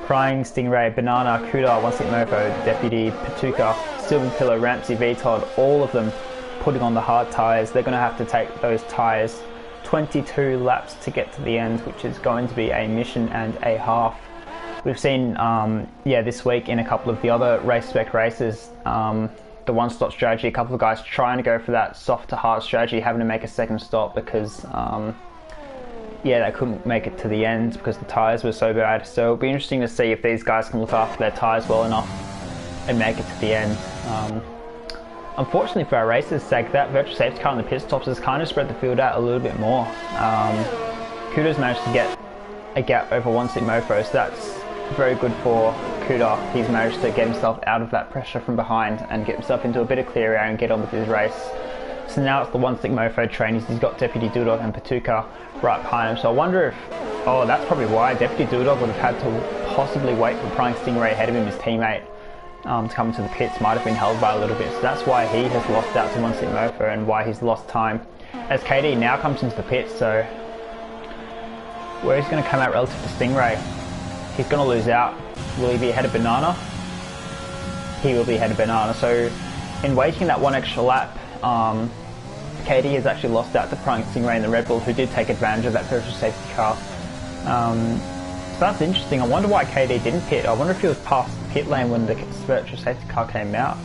Crying, Stingray, Banana, Kuda, One Stick Mofo, Deputy, Patuka, Sylvan Pillar, Ramsey, VTOD, all of them putting on the hard tyres. They're going to have to take those tyres 22 laps to get to the end, which is going to be a mission and a half. We've seen, this week in a couple of the other race spec races, the one-stop strategy, a couple of guys trying to go for that soft to hard strategy, having to make a second stop because they couldn't make it to the end because the tyres were so bad. So it'll be interesting to see if these guys can look after their tyres well enough and make it to the end. Unfortunately for our race's sake, that virtual safety car on the pit stops has kind of spread the field out a little bit more. Kuda's managed to get a gap over One Stick Mofo, so that's very good for Kuda. He's managed to get himself out of that pressure from behind and get himself into a bit of clear air and get on with his race. So now it's the One Stick Mofo train. He's got Deputy Dudok and Patuka right behind him. So I wonder if, that's probably why Deputy Dudok would have had to possibly wait for Prying Stingray ahead of him, his teammate, to come to the pits. Might have been held by a little bit. So that's why he has lost out to One Stick Mofo and why he's lost time. As KD now comes into the pits, so where he's going to come out relative to Stingray, he's going to lose out. Will he be ahead of Banana? He will be ahead of Banana. So in waiting that one extra lap, KD has actually lost out to Prying Stingray and the Red Bull, who did take advantage of that virtual safety car. So that's interesting. I wonder why KD didn't pit. I wonder if he was past the pit lane when the virtual safety car came out.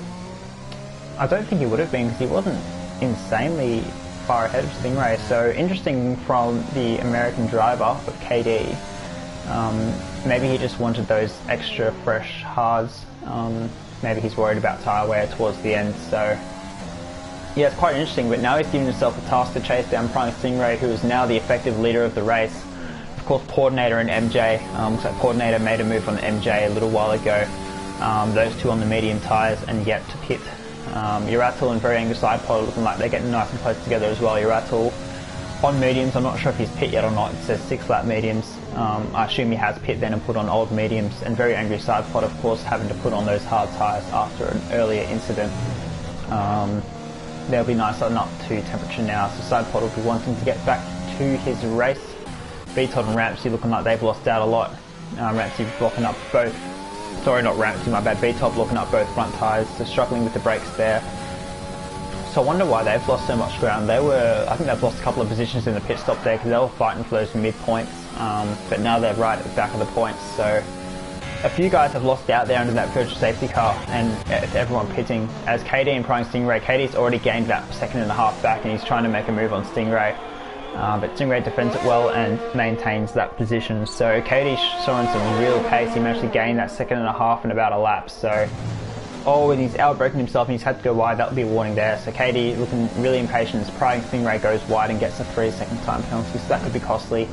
I don't think he would have been because he wasn't insanely far ahead of Stingray. So interesting from the American driver of KD. Maybe he just wanted those extra fresh hards. Maybe he's worried about tyre wear towards the end. So yeah, it's quite interesting, but now he's given himself a task to chase down Prying Stingray, who is now the effective leader of the race. Of course, Coordinator and MJ. Looks like Coordinator made a move on MJ a little while ago. Those two on the medium tyres and yet to pit. Uratul and Very Angry Side Pod looking like they're getting nice and close together as well. Uratul on mediums. I'm not sure if he's pit yet or not. It says 6 lap mediums. I assume he has pit then and put on old mediums. And Very Angry Side Pod, of course, having to put on those hard tyres after an earlier incident. They'll be nice and up to temperature now, so Sidepod will be wanting to get back to his race. VTOD and Ramsey looking like they've lost out a lot. Ramsey blocking up both, sorry not Ramsey, my bad, VTOD blocking up both front tyres, so struggling with the brakes there. So I wonder why they've lost so much ground. I think they've lost a couple of positions in the pit stop there because they were fighting for those mid points, but now they're right at the back of the points. So a few guys have lost out there under that virtual safety car, and it's everyone pitting. As KD and Prying Stingray, KD's already gained that 1.5 seconds back and he's trying to make a move on Stingray. But Stingray defends it well and maintains that position. So KD's showing some real pace. He managed to gain that 1.5 seconds in about a lap. So, and he's outbroken himself and he's had to go wide. That'll be a warning there. So KD looking really impatient as Prying Stingray goes wide and gets a 3-second time penalty. So that could be costly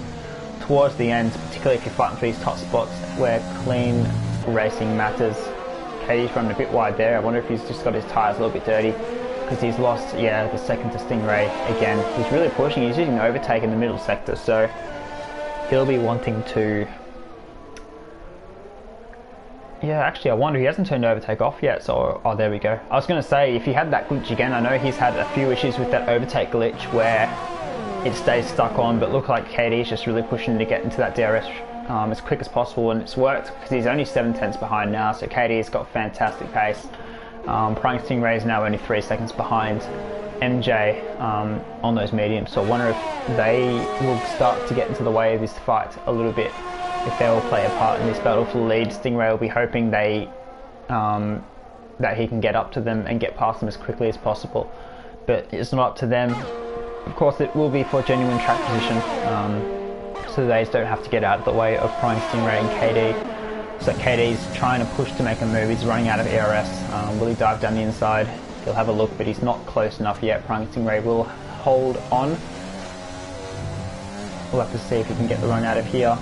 towards the end, particularly if you're fighting for these top spots where clean racing matters. KD's running a bit wide there. I wonder if he's just got his tyres a little bit dirty because he's lost, the second to Stingray again. He's really pushing. He's using overtake in the middle sector. So he'll be wanting to... Yeah, actually I wonder, he hasn't turned overtake off yet, so... Oh, there we go. I was going to say, if he had that glitch again, I know he's had a few issues with that overtake glitch where it stays stuck on, but look like KD's just really pushing to get into that DRS as quick as possible, and it's worked because he's only 7/10 behind now, so KD's got fantastic pace. Prying Stingray is now only 3 seconds behind MJ on those mediums, so I wonder if they will start to get into the way of this fight a little bit. If they will play a part in this battle for the lead, Stingray will be hoping they that he can get up to them and get past them as quickly as possible, but it's not up to them. Of course it will be for genuine track position, so they just don't have to get out of the way of Prying Stingray and KD. So KD's trying to push to make a move, he's running out of ERS. Will he dive down the inside? He'll have a look, but he's not close enough yet. Prying Stingray will hold on. We'll have to see if he can get the run out of here.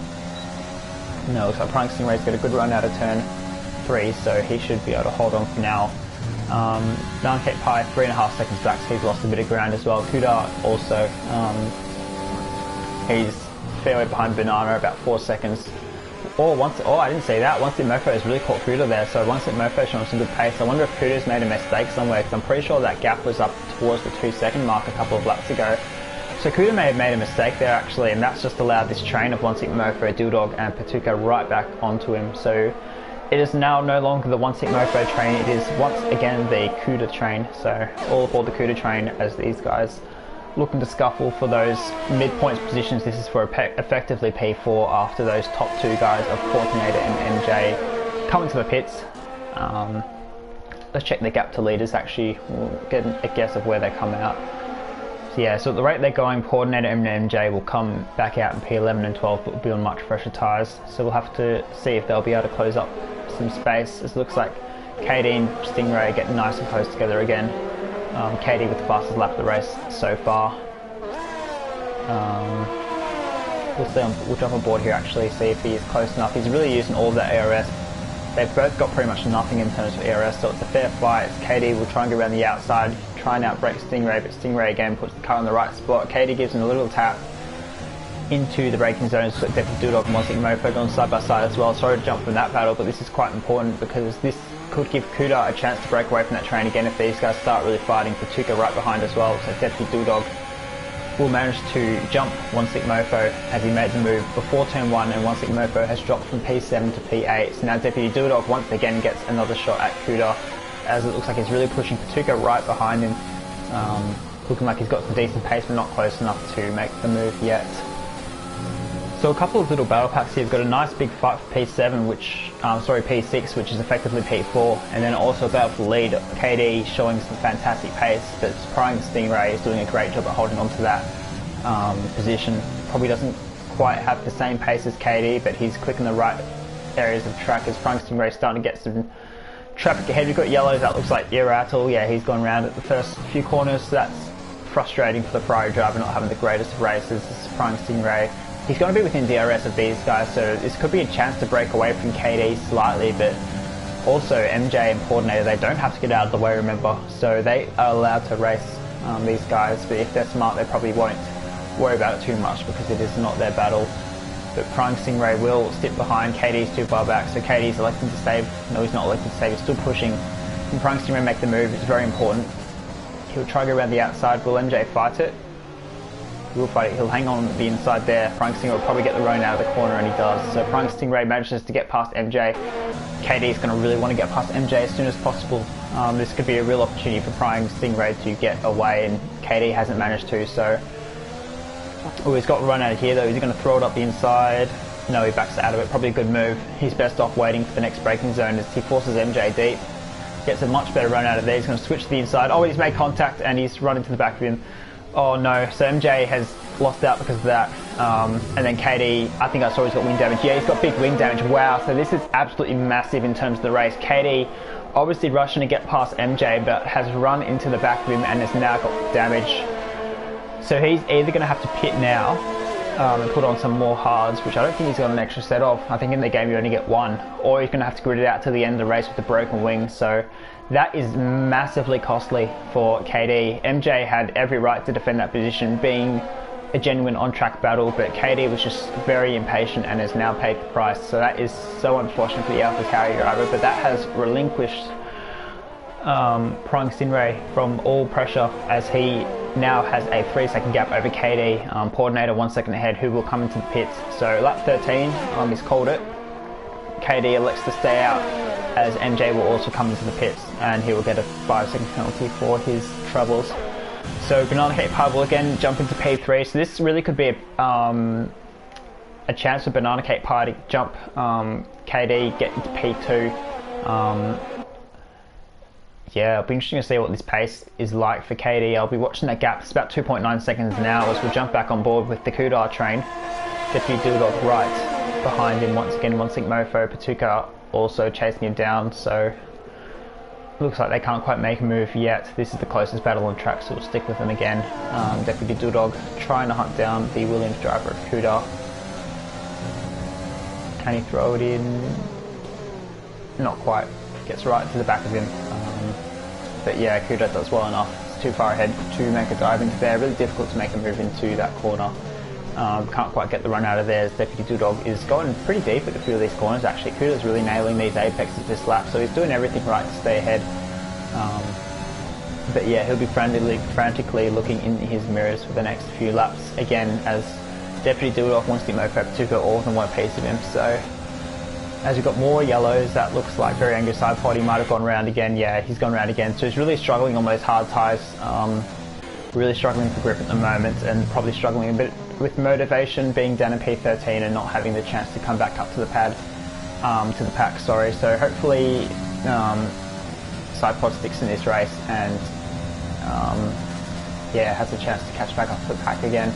No, looks like Prying Stingray's got a good run out of turn 3, so he should be able to hold on for now. Nankate Pi 3.5 seconds back, so he's lost a bit of ground as well. Kuda also, he's fairway behind Banana, about 4 seconds. I didn't see that. Once the Mofo has really caught Kuda there, so once the Mofo showing some good pace. I wonder if Kuda's made a mistake somewhere, because I'm pretty sure that gap was up towards the 2-second mark a couple of laps ago. So Kuda may have made a mistake there actually, and that's just allowed this train of 1-6 Mofo, Dildog and Patuka right back onto him. So it is now no longer the 1-6 Mofo train, it is once again the Kuda train. So all aboard the Kuda train as these guys looking to scuffle for those mid-points positions. This is for effectively P4 after those top two guys of Fortunator and MJ come into the pits. Let's check the gap to leaders actually, we'll get a guess of where they come out. So yeah, so at the rate they're going, Coordinator and MJ will come back out in P11 and 12, but will be on much fresher tyres. So we'll have to see if they'll be able to close up some space. It looks like KD and Stingray getting nice and close together again. KD with the fastest lap of the race so far. We'll jump on board here actually, see if he is close enough. He's really using all of that ARS. They've both got pretty much nothing in terms of ARS, so it's a fair fight. KD will try and go around the outside, try and outbrake Stingray, but Stingray again puts the car in the right spot. KD gives him a little tap into the braking zone, so Deputy Dildog and 1-6 Mofo going side by side as well. Sorry to jump from that battle, but this is quite important because this could give Kuda a chance to break away from that train again if these guys start really fighting. Patuka right behind as well, so Deputy Dildog will manage to jump 1-6 Mofo as he made the move before turn 1, and 1-6 Mofo has dropped from P7 to P8. So now Deputy Dildog once again gets another shot at Kuda, as it looks like he's really pushing Patuka right behind him. Looking like he's got some decent pace but not close enough to make the move yet. So a couple of little battle packs here. We've got a nice big fight for P7, P6, which is effectively P4, and then also a battle for the lead. KD showing some fantastic pace, but Prying Stingray is doing a great job at holding on to that position. Probably doesn't quite have the same pace as KD, but he's quick in the right areas of track as Prying Stingray is starting to get some traffic ahead. We've got yellows, that looks like Iratul. Yeah, he's gone round at the first few corners, so that's frustrating for the Ferrari driver not having the greatest of races. This is Prying Stingray. He's going to be within DRS of these guys, so this could be a chance to break away from KD slightly, but also MJ and Coordinator, they don't have to get out of the way, remember, so they are allowed to race these guys, but if they're smart they probably won't worry about it too much because it is not their battle. But Prying Stingray will stick behind, KD's too far back, so KD's electing to save. No, he's not electing to save, he's still pushing. Can Prying Stingray make the move? It's very important. He'll try to go around the outside. Will MJ fight it? He will fight it. He'll hang on the inside there. Prying Stingray will probably get the run out of the corner, and he does. So Prying Stingray manages to get past MJ. KD's going to really want to get past MJ as soon as possible. This could be a real opportunity for Prying Stingray to get away, and KD hasn't managed to, so... Oh, he's got a run out of here though. Is he going to throw it up the inside? No, he backs out of it. Probably a good move. He's best off waiting for the next braking zone as he forces MJ deep. Gets a much better run out of there. He's going to switch to the inside. Oh, he's made contact and he's run into the back of him. Oh no, so MJ has lost out because of that. And then KD, I think I saw he's got wing damage. Yeah, he's got big wing damage. Wow, so this is absolutely massive in terms of the race. KD obviously rushing to get past MJ, but has run into the back of him and has now got damage. So he's either going to have to pit now and put on some more hards, which I don't think he's got an extra set of. I think in the game you only get one. Or he's going to have to grid it out to the end of the race with the broken wing. So that is massively costly for KD. MJ had every right to defend that position, being a genuine on-track battle, but KD was just very impatient and has now paid the price. So that is so unfortunate for the AlphaTauri driver, but that has relinquished Prang Stinray from all pressure, as he now has a 3-second gap over KD, Portinator 1 second ahead, who will come into the pits. So lap 13, he's called it. KD elects to stay out, as MJ will also come into the pits, and he will get a 5-second penalty for his troubles. So Banana Cake Pie will again jump into P3, so this really could be a chance for Banana Cake Pie to jump KD, get into P2. Yeah, it'll be interesting to see what this pace is like for KD. I'll be watching that gap. It's about 2.9 seconds now, as we'll jump back on board with the Kudar train. Deputy Dudok right behind him once again. One Sync Mofo, Patuka also chasing him down, so looks like they can't quite make a move yet. This is the closest battle on track, so we'll stick with them again. Deputy Dudok trying to hunt down the Williams driver of Kudar. Can he throw it in? Not quite. Gets right to the back of him. But yeah, Kudar does well enough. It's too far ahead to make a dive into there. Really difficult to make a move into that corner. Can't quite get the run out of there, as Deputy Dudok is going pretty deep at a few of these corners actually. Kudar's really nailing these apexes this lap, so he's doing everything right to stay ahead. But yeah, he'll be frantically looking in his mirrors for the next few laps again, as Deputy Dudok wants to Mofo Patuka, all of them want a piece of him. So as we've got more yellows, that looks like very angry side pod. He might have gone round again. Yeah, he's gone round again. So he's really struggling on those hard tyres. Really struggling for grip at the moment, and probably struggling a bit with motivation, being down in P13 and not having the chance to come back up to the pack. Sorry. So hopefully side pod sticks in this race and yeah, has a chance to catch back up to the pack again.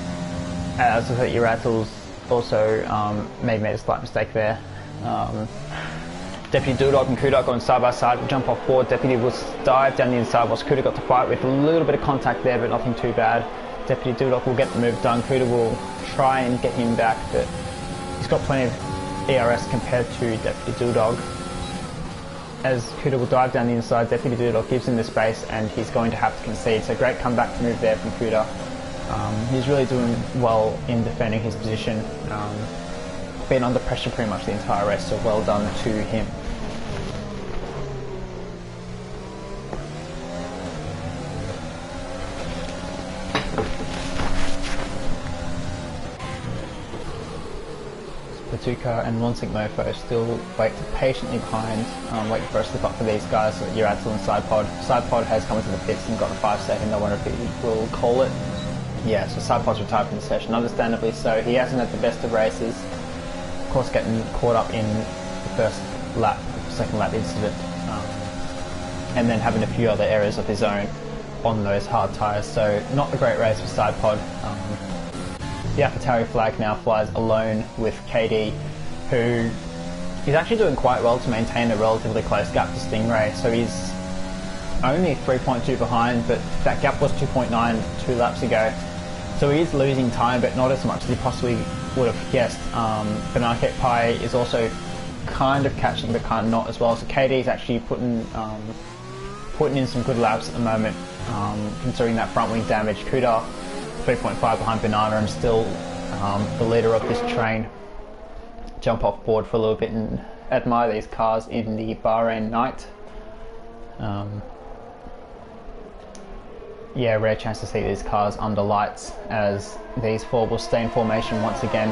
As I thought, Urattles also made a slight mistake there. Deputy Dudok and Kudak going side by side, jump off board. Deputy will dive down the inside whilst Kudak got to fight with. A little bit of contact there, but nothing too bad. Deputy Dudok will get the move done. Kudak will try and get him back, but he's got plenty of ERS compared to Deputy Dudok. As Kudak will dive down the inside, Deputy Dudok gives him the space, and he's going to have to concede. So great comeback move there from Kudak. He's really doing well in defending his position. Been under pressure pretty much the entire race, so well done to him. Patuka and One Sync Mofo still wait patiently behind, waiting for a slip up for these guys. So Uratzil and Sidepod. Sidepod has come into the pits and got a 5-second. I wonder if he will call it. Yeah, so Sidepod's retired from the session, understandably so. He hasn't had the best of races. Of course, getting caught up in the first lap, second lap incident, and then having a few other errors of his own on those hard tyres. So not a great race for Sidepod. The AlphaTauri flag now flies alone with KD, who is actually doing quite well to maintain a relatively close gap to Stingray. So he's only 3.2 behind, but that gap was 2.9 2 laps ago. So he is losing time, but not as much as he possibly would have guessed. Banana Cake Pie is also kind of catching, but kind of not as well. So KD is actually putting in some good laps at the moment, considering that front wing damage. Kuda 3.5 behind Banana and still the leader of this train. Jump off board for a little bit and admire these cars in the Bahrain night. Yeah, rare chance to see these cars under lights, as these four will stay in formation once again.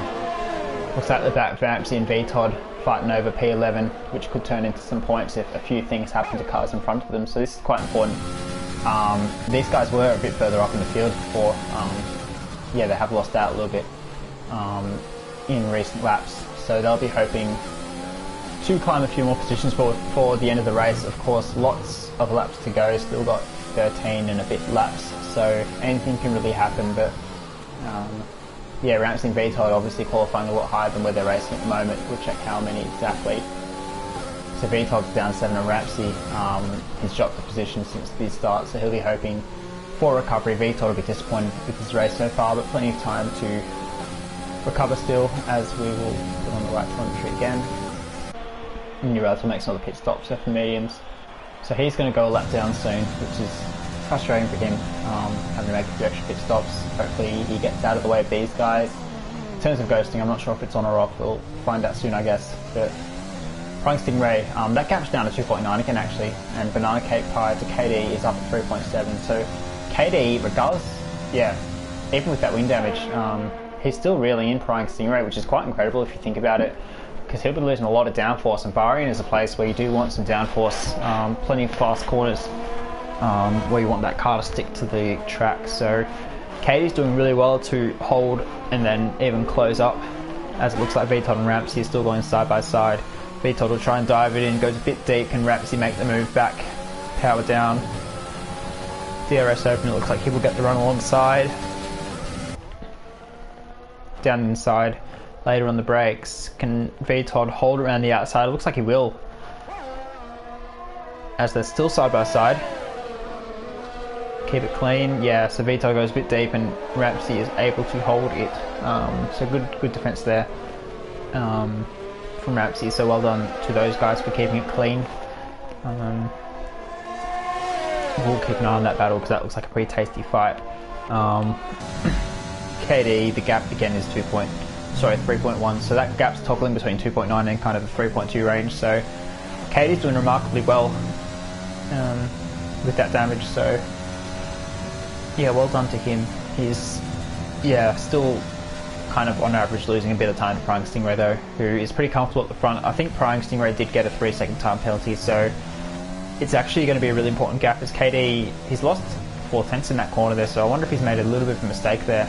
Looks like the back Vampsy and VTOD fighting over P11, which could turn into some points if a few things happen to cars in front of them, so this is quite important. These guys were a bit further up in the field before. Yeah, they have lost out a little bit in recent laps, so they'll be hoping to climb a few more positions for the end of the race. Of course, lots of laps to go, still got 13 and a bit laps, so anything can really happen. But yeah, Ramsey and VTOD obviously qualifying a lot higher than where they're racing at the moment. We'll check how many exactly. So VTOD's down 7 and Ramsey he's dropped the position since the start, so he'll be hoping for recovery. VTOD will be disappointed with his race so far, but plenty of time to recover still, as we will put on the right telemetry again. New Rails will make another pit stop, so for mediums. So he's going to go a lap down soon, which is frustrating for him, having to make a few extra pit stops. Hopefully he gets out of the way of these guys. In terms of ghosting, I'm not sure if it's on or off. We'll find out soon, I guess. But Flying Stingray, that gap's down to 2.9 again actually, and Banana Cake Pie to KD is up at 3.7. So KD, regardless, yeah, even with that wind damage, he's still really in Flying Stingray, which is quite incredible if you think about it, because he'll be losing a lot of downforce, and Bahrain is a place where you do want some downforce, plenty of fast corners, where you want that car to stick to the track. So KD's doing really well to hold and then even close up, as it looks like VTOD and Ramsey are still going side by side. VTOD will try and dive it in, goes a bit deep, can Ramsey make the move back, power down. DRS open, it looks like he will get the run alongside. Down inside, later on the brakes, can VTOD hold around the outside? It looks like he will, as they're still side by side. Keep it clean, yeah, so VTOD goes a bit deep and Ramsey is able to hold it. So good defense there. From Ramsey, so well done to those guys for keeping it clean. We'll keep an eye on that battle because that looks like a pretty tasty fight. KD, the gap again is 3.1, so that gap's toggling between 2.9 and kind of the 3.2 range, so KD's doing remarkably well with that damage, so yeah, well done to him. He's, yeah, still kind of on average losing a bit of time to Prying Stingray though, who is pretty comfortable at the front. I think Prying Stingray did get a 3-second time penalty, so it's actually going to be a really important gap, as KD, he's lost 4/10 in that corner there, so I wonder if he's made a little bit of a mistake there.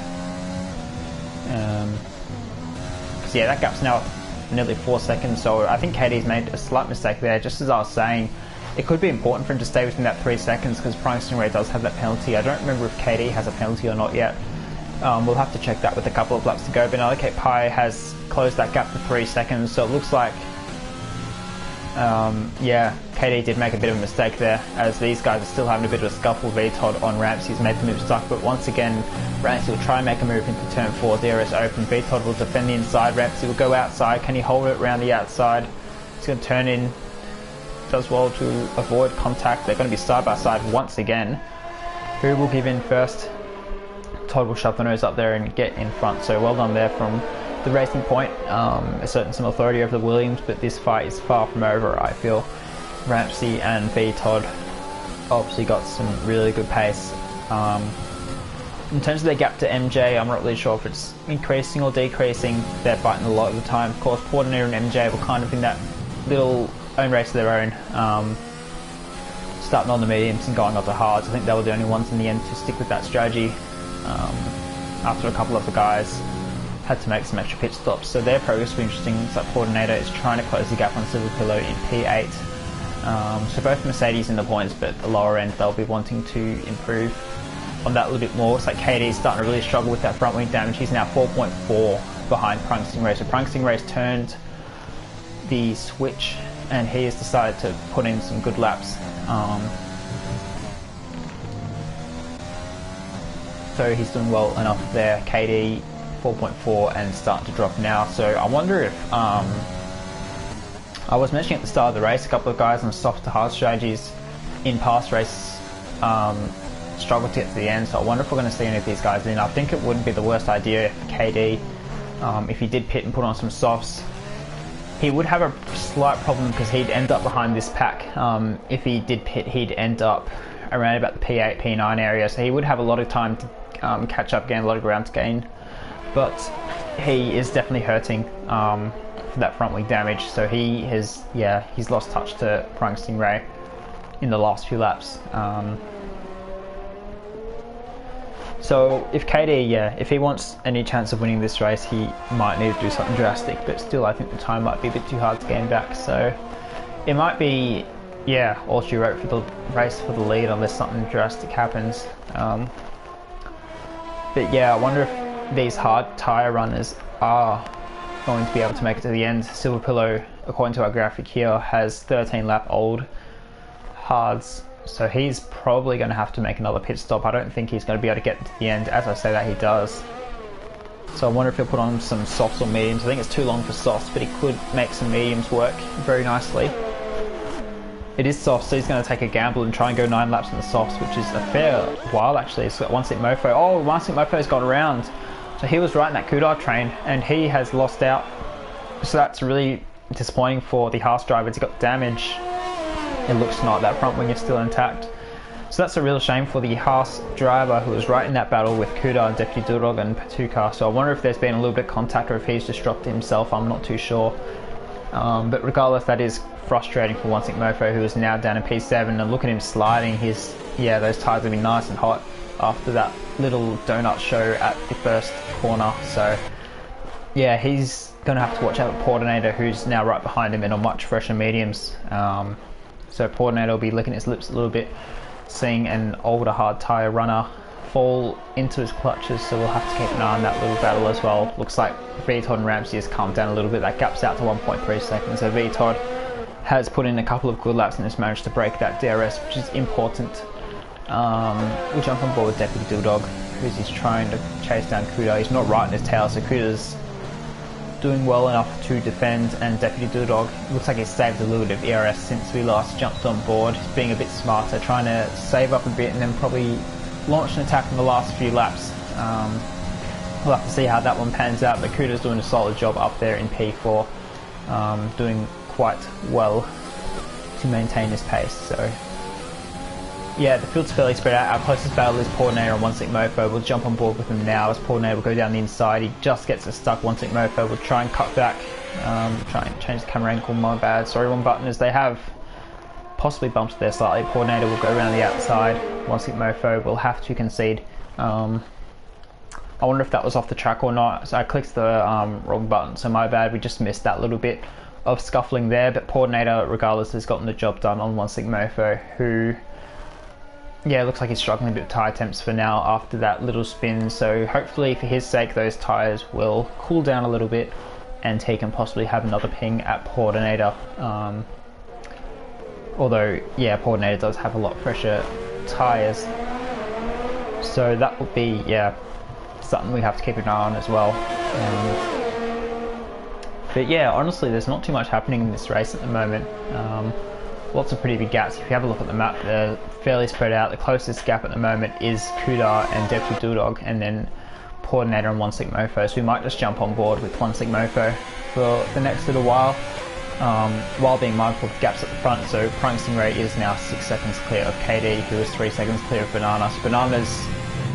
Because yeah, that gap's now up nearly 4 seconds, so I think KD's made a slight mistake there. Just as I was saying, it could be important for him to stay within that 3 seconds because Prying Stingray does have that penalty. I don't remember if KD has a penalty or not yet. We'll have to check that with a couple of laps to go. Banana Cake Pie has closed that gap to 3 seconds, so it looks like, yeah, KD did make a bit of a mistake there, as these guys are still having a bit of a scuffle. VTOD on Ramsey, he's made the move stuck, but once again, Ramsey will try and make a move into turn 4, DRS open, VTOD will defend the inside, Ramsey will go outside, can he hold it around the outside? He's going to turn in, does well to avoid contact. They're going to be side by side once again. Who will give in first? Todd will shove the nose up there and get in front, so well done there from the Racing Point. Asserting some authority over the Williams, but this fight is far from over, I feel. Ramsey and VTOD obviously got some really good pace. In terms of their gap to MJ, I'm not really sure if it's increasing or decreasing. They're fighting a lot of the time. Of course, Portinator and MJ were kind of in that little own race of their own, starting on the mediums and going up the hards. I think they were the only ones in the end to stick with that strategy. After a couple of the guys had to make some extra pit stops, so their progress will be interesting. It's like Portinator is trying to close the gap on Silver Pillow in P8. So both Mercedes in the points, but at the lower end they'll be wanting to improve on that a little bit more. It's like KD's starting to really struggle with that front wing damage. He's now 4.4 behind Prying Stingray. So Prying Stingray's turned the switch and he has decided to put in some good laps. So he's doing well enough there. KD 4.4 and starting to drop now. So I wonder if I was mentioning at the start of the race, a couple of guys on soft to hard strategies in past races struggled to get to the end. So I wonder if we're going to see any of these guys in. I think it wouldn't be the worst idea for KD if he did pit and put on some softs. He would have a slight problem because he'd end up behind this pack. If he did pit, he'd end up around about the P8, P9 area. So he would have a lot of time to catch up, gain a lot of ground to gain. But he is definitely hurting for that front wing damage. So he has, yeah, he's lost touch to Prying Stingray in the last few laps. So if KD, yeah, if he wants any chance of winning this race, he might need to do something drastic, but still I think the time might be a bit too hard to gain back. So it might be, yeah, all she wrote for the race for the lead unless something drastic happens. But yeah, I wonder if these hard tyre runners are going to be able to make it to the end. Silver Pillow, according to our graphic here, has 13 lap old hards. So he's probably going to have to make another pit stop. I don't think he's going to be able to get to the end. As I say that, he does. So I wonder if he'll put on some softs or mediums. I think it's too long for softs, but he could make some mediums work very nicely. It is soft, so he's going to take a gamble and try and go 9 laps in the softs, which is a fair while actually. It's got One Stick Mofo. Oh, One Stick Mofo's gone around. So he was right in that Kudar train, and he has lost out. So that's really disappointing for the Haas drivers. He got damage. It looks like that front wing is still intact. So that's a real shame for the Haas driver, who was right in that battle with Kudar and Deputy Dudog and Patuka. So I wonder if there's been a little bit of contact or if he's just dropped it himself. I'm not too sure. But regardless, that is frustrating for One Stick Mofo, who is now down in P7, and look at him sliding. Those tyres have been nice and hot after that little donut show at the first corner. So yeah, he's going to have to watch out for Portinator, who's now right behind him in a much fresher mediums. So Portinator will be licking his lips a little bit, seeing an older hard tyre runner fall into his clutches, so we'll have to keep an eye on that little battle as well. Looks like VTOD and Ramsey has calmed down a little bit. That gap's out to 1.3 seconds, so VTOD has put in a couple of good laps and has managed to break that DRS, which is important. We'll jump on board with Deputy Dudog, who's trying to chase down Kudar. He's not right in his tail, so Kudar's doing well enough to defend, and Deputy Dudog looks like he's saved a little bit of ERS since we last jumped on board. He's being a bit smarter, trying to save up a bit and then probably launch an attack in the last few laps. We'll have to see how that one pans out, but Kudar's doing a solid job up there in P4, doing quite well to maintain his pace. So yeah, the field's fairly spread out. Our closest battle is Portinator and One Stick Mofo. We'll jump on board with him now as Portinator will go down the inside. He just gets us stuck. One Stick Mofo will try and cut back, try and change the camera angle. My bad, sorry, one button, as they have possibly bumped there slightly. Portinator will go around the outside. One Stick Mofo will have to concede. I wonder if that was off the track or not. So I clicked the wrong button, so my bad. We just missed that little bit of scuffling there, but Portinator regardless has gotten the job done on One Stick Mofo, who looks like he's struggling a bit with tyre temps for now after that little spin. So hopefully for his sake those tyres will cool down a little bit and he can possibly have another ping at Portinator. Although Portinator does have a lot fresher tyres, so that will be something we have to keep an eye on as well. But yeah, honestly there's not too much happening in this race at the moment. Lots of pretty big gaps. If you have a look at the map, they're fairly spread out. The closest gap at the moment is Kudar and Deputy Dudog, and then Portinator and One Stick Mofo. So we might just jump on board with One Stick Mofo for the next little while being mindful of gaps at the front. So Prime Stingray is now 6 seconds clear of KD, who is 3 seconds clear of Banana. So Banana's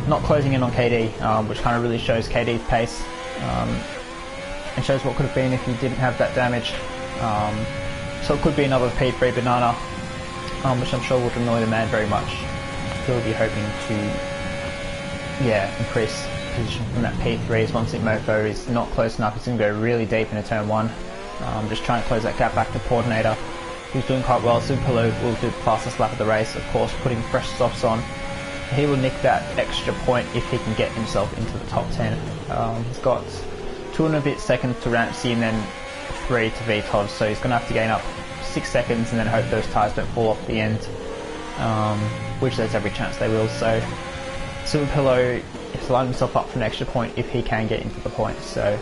not closing in on KD, which kind of really shows KD's pace, and shows what could have been if he didn't have that damage. So it could be another P3 Banana, which I'm sure would annoy the man very much. He'll be hoping to increase position from that P3 as One Stick Mofo is not close enough. He's going to go really deep into turn 1. Just trying to close that gap back to Portinator, who's doing quite well. Superpillow will do the fastest lap of the race, of course, putting fresh softs on. He will nick that extra point if he can get himself into the top 10. He's got 2 and a bit seconds to Ramsey and then 3 to VTOD, so he's going to have to gain up 6 seconds and then hope those tyres don't fall off the end, which there's every chance they will. So Silverpillow is lining himself up for an extra point if he can get into the points. So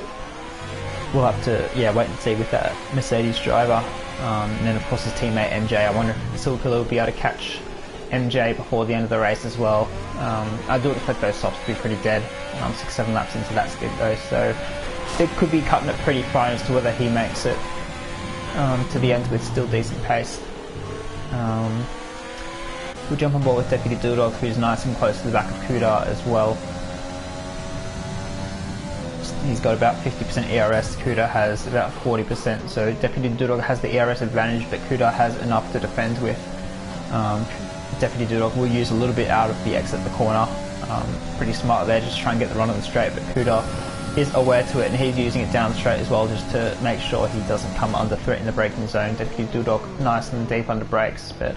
we'll have to wait and see with that Mercedes driver, and then of course his teammate MJ. I wonder if Silverpillow will be able to catch MJ before the end of the race as well. I do expect those softs to be pretty dead 6-7 laps into that stint though, so it could be cutting it pretty fine as to whether he makes it to the end with still decent pace. We'll jump on board with Deputy Dudog, who's nice and close to the back of Kudar as well. He's got about 50% ERS, Kudar has about 40%, so Deputy Dudog has the ERS advantage, but Kudar has enough to defend with. Deputy Dudog will use a little bit out of the exit at the corner. Pretty smart there, just try and get the run on the straight, but Kudar is aware to it and he's using it down the straight as well, just to make sure he doesn't come under threat in the braking zone. Deputy Dudog nice and deep under brakes, but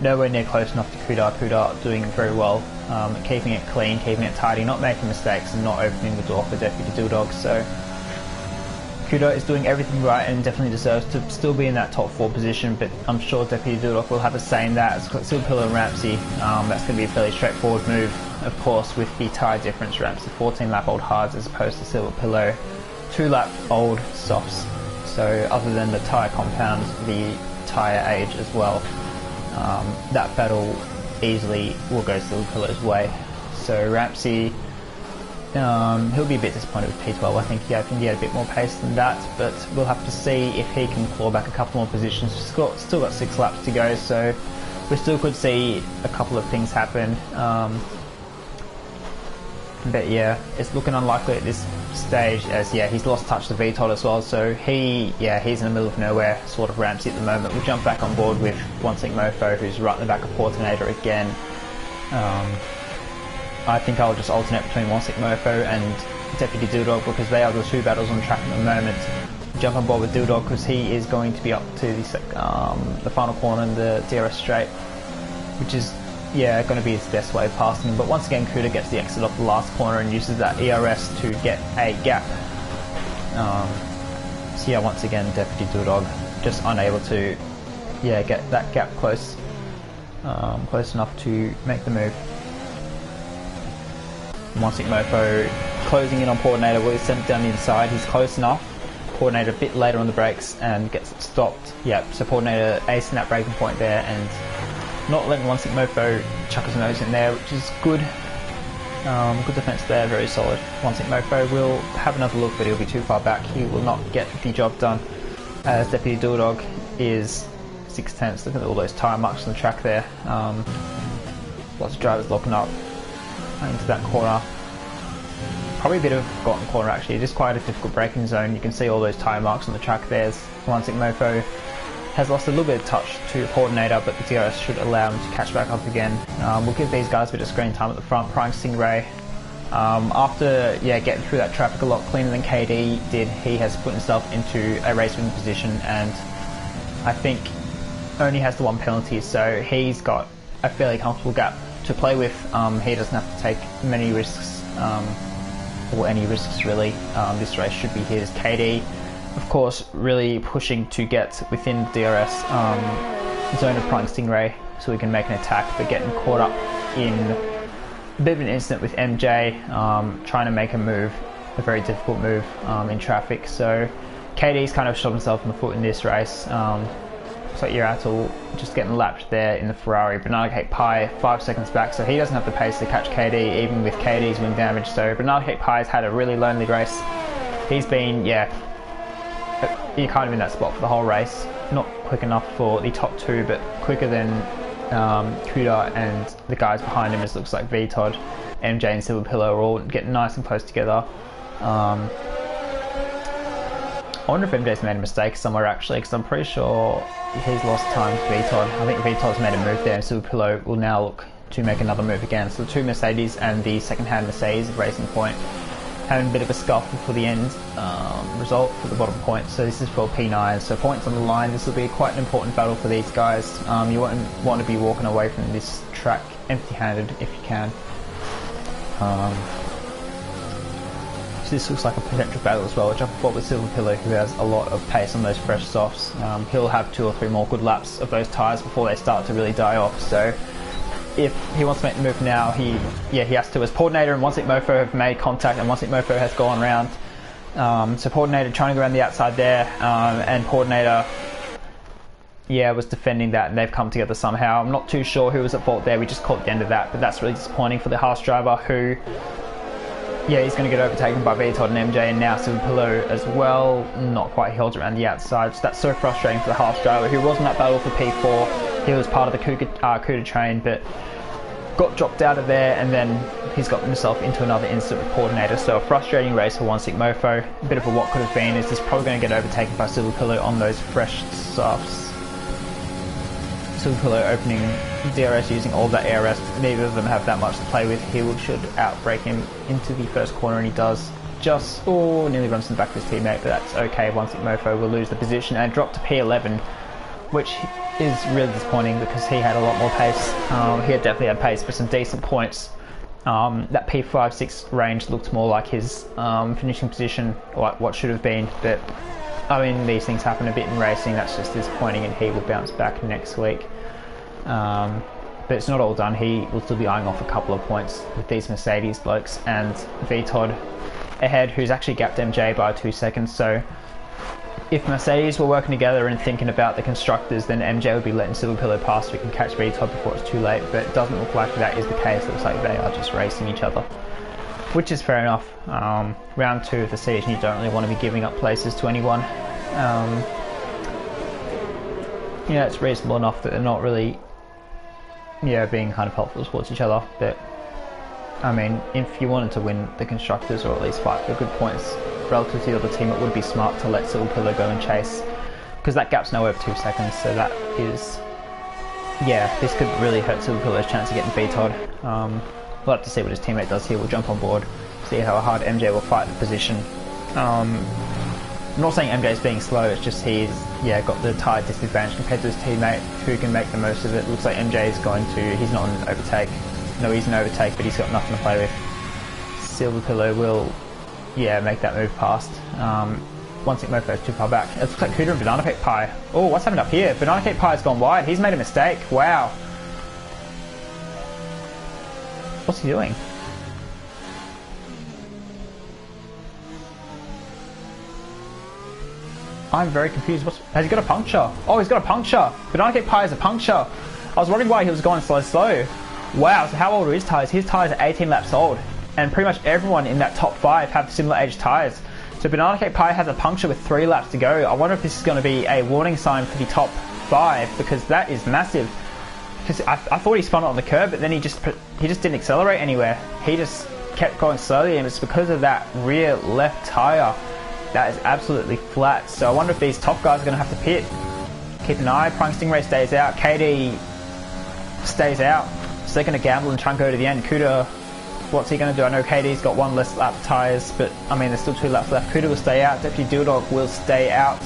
nowhere near close enough to Kudar. Kudar doing very well, keeping it clean, keeping it tidy, not making mistakes and not opening the door for Deputy Dudog. So Kudar is doing everything right and definitely deserves to still be in that top 4 position, but I'm sure Deputy Dudog will have a say in that. It's got Silverpillow and Ramsey. That's going to be a fairly straightforward move, of course, with the tyre difference. Ramsey 14 lap old hards as opposed to Silverpillow 2 lap old softs. So other than the tyre compound, the tyre age as well. that battle easily will go Silver Pillow's way. So Ramsey, he'll be a bit disappointed with P12. I think he had a bit more pace than that, but we'll have to see if he can claw back a couple more positions. Still got 6 laps to go, so we still could see a couple of things happen. But yeah, it's looking unlikely at this stage, as he's lost touch to VTOL as well, so he's in the middle of nowhere, sort of Ramsey at the moment. We'll jump back on board with One Sink Mofo, who's right in the back of Portinator again. I think I'll just alternate between One Sink Mofo and Deputy Dildog, because they are the 2 battles on track at the moment. Jump on board with Dildog because he is going to be up to the final corner in the DRS straight, which is going to be his best way of passing him. But once again, Kuda gets the exit off the last corner and uses that ERS to get a gap. So once again, Deputy Dildog just unable to get that gap close enough to make the move. One Sink Mofo closing in on Portinator. Will he send it down the inside? He's close enough. Portinator a bit later on the brakes and gets it stopped. So Portinator acing that braking point there and not letting One Sink Mofo chuck his nose in there, which is good. Good defense there, very solid. One Sink Mofo will have another look, but he'll be too far back. He will not get the job done, as Deputy Dildog is 6/10. Look at all those tyre marks on the track there. Lots of drivers locking up into that corner. Probably a bit of a forgotten corner actually, just quite a difficult braking zone. You can see all those tyre marks on the track there. One Sink Mofo has lost a little bit of touch to Portinator, but the DRS should allow him to catch back up again. We'll give these guys a bit of screen time at the front. Prying Stingray, after getting through that traffic a lot cleaner than KD did, he has put himself into a race winning position, and I think only has the 1 penalty, so he's got a fairly comfortable gap to play with. He doesn't have to take many risks, or any risks really. This race should be his. KD, of course, really pushing to get within the DRS zone of Prying Stingray so we can make an attack, but getting caught up in a bit of an incident with MJ, trying to make a move, a very difficult move in traffic. So KD's kind of shot himself in the foot in this race. So Iratul just getting lapped there in the Ferrari. Banana Cake Pie 5 seconds back, so he doesn't have the pace to catch KD, even with KD's wing damage. So Banana Cake Pie's had a really lonely race. He's been, he kind of in that spot for the whole race. Not quick enough for the top 2, but quicker than Kuda and the guys behind him. It looks like VTOD, MJ and Silver Pillow are all getting nice and close together. I wonder if MJ's made a mistake somewhere actually, because I'm pretty sure he's lost time to VTOD. I think VTOD's made a move there, and Silver Pillow will now look to make another move again. So the 2 Mercedes and the second-hand Mercedes at Racing Point having a bit of a scuffle for the end result for the bottom point. So this is for P9, so points on the line. This will be quite an important battle for these guys. You won't want to be walking away from this track empty-handed if you can. So this looks like a potential battle as well. Jump forward with Silver Pillow, who has a lot of pace on those fresh softs. He'll have 2 or 3 more good laps of those tyres before they start to really die off. So if he wants to make the move now, he has to. As Portinator and One Sink Mofo have made contact, and One Sink Mofo has gone round. So Portinator trying to go around the outside there, and Portinator was defending that, and they've come together somehow. I'm not too sure who was at fault there. We just caught the end of that, but that's really disappointing for the Haas driver, who he's going to get overtaken by VTOD and MJ, and now Silver Pillow as well. Not quite held around the outside. So that's so frustrating for the Haas driver, who was in that battle for P4. He was part of the Kuda train, but got dropped out of there, and then he's got himself into another incident with Portinator. So a frustrating race for One Sink Mofo. A bit of a what could have been, is this probably going to get overtaken by Silver Pillow on those fresh softs. Silver Pillow opening DRS using all that ARS. Neither of them have that much to play with. He should outbrake him into the first corner, and he does. Just nearly runs in the back of his teammate, but that's okay. One Sink Mofo will lose the position and drop to P11, which is really disappointing because he had a lot more pace. He had definitely had pace for some decent points. That P5-6 range looked more like his finishing position, like what should have been, but I mean, these things happen a bit in racing. That's just disappointing, and he will bounce back next week. But it's not all done. He will still be eyeing off a couple of points with these Mercedes blokes, and VTOD ahead, who's actually gapped MJ by 2 seconds. So if Mercedes were working together and thinking about the constructors, then MJ would be letting Silver Pillow pass so we can catch VTOD before it's too late, but it doesn't look like that is the case. It looks like they are just racing each other, which is fair enough. Round 2 of the season, you don't really want to be giving up places to anyone. It's reasonable enough that they're not really being kind of helpful towards each other, but I mean, if you wanted to win the constructors or at least fight for good points relative to the other team, it would be smart to let Silver Pillow go and chase, because that gap's now over 2 seconds, so that is, this could really hurt Silver Pillow's chance of getting VTOD. We'll have to see what his teammate does here. We'll jump on board, see how hard MJ will fight the position. I'm not saying MJ's being slow, it's just he's got the tyre disadvantage compared to his teammate who can make the most of it. Looks like MJ's he's not on an overtake. No, he's an overtake, but he's got nothing to play with. Silver Pillow will make that move past. One Sick Mofo's too far back. It looks like Cuda and Banana Cake Pie. Oh, what's happened up here? Banana Cake Pie's gone wide. He's made a mistake. Wow. What's he doing? I'm very confused. Has he got a puncture? Oh, he's got a puncture. Banana Cake Pie has a puncture. I was wondering why he was going slow. Wow, so how old are his tyres? His tyres are 18 laps old. And pretty much everyone in that top 5 have similar age tyres. So Banana Cake Pie has a puncture with 3 laps to go. I wonder if this is going to be a warning sign for the top 5, because that is massive. Because I thought he spun it on the curb, but then he just didn't accelerate anywhere. He just kept going slowly, and it's because of that rear left tyre that is absolutely flat. So I wonder if these top guys are going to have to pit. Keep an eye. Prime Stingray stays out. KD stays out. So they're going to gamble and try and go to the end. Cuda, what's he going to do? I know KD's got 1 less lap tyres, but I mean, there's still 2 laps left. Cuda will stay out. Deputy Dildog will stay out.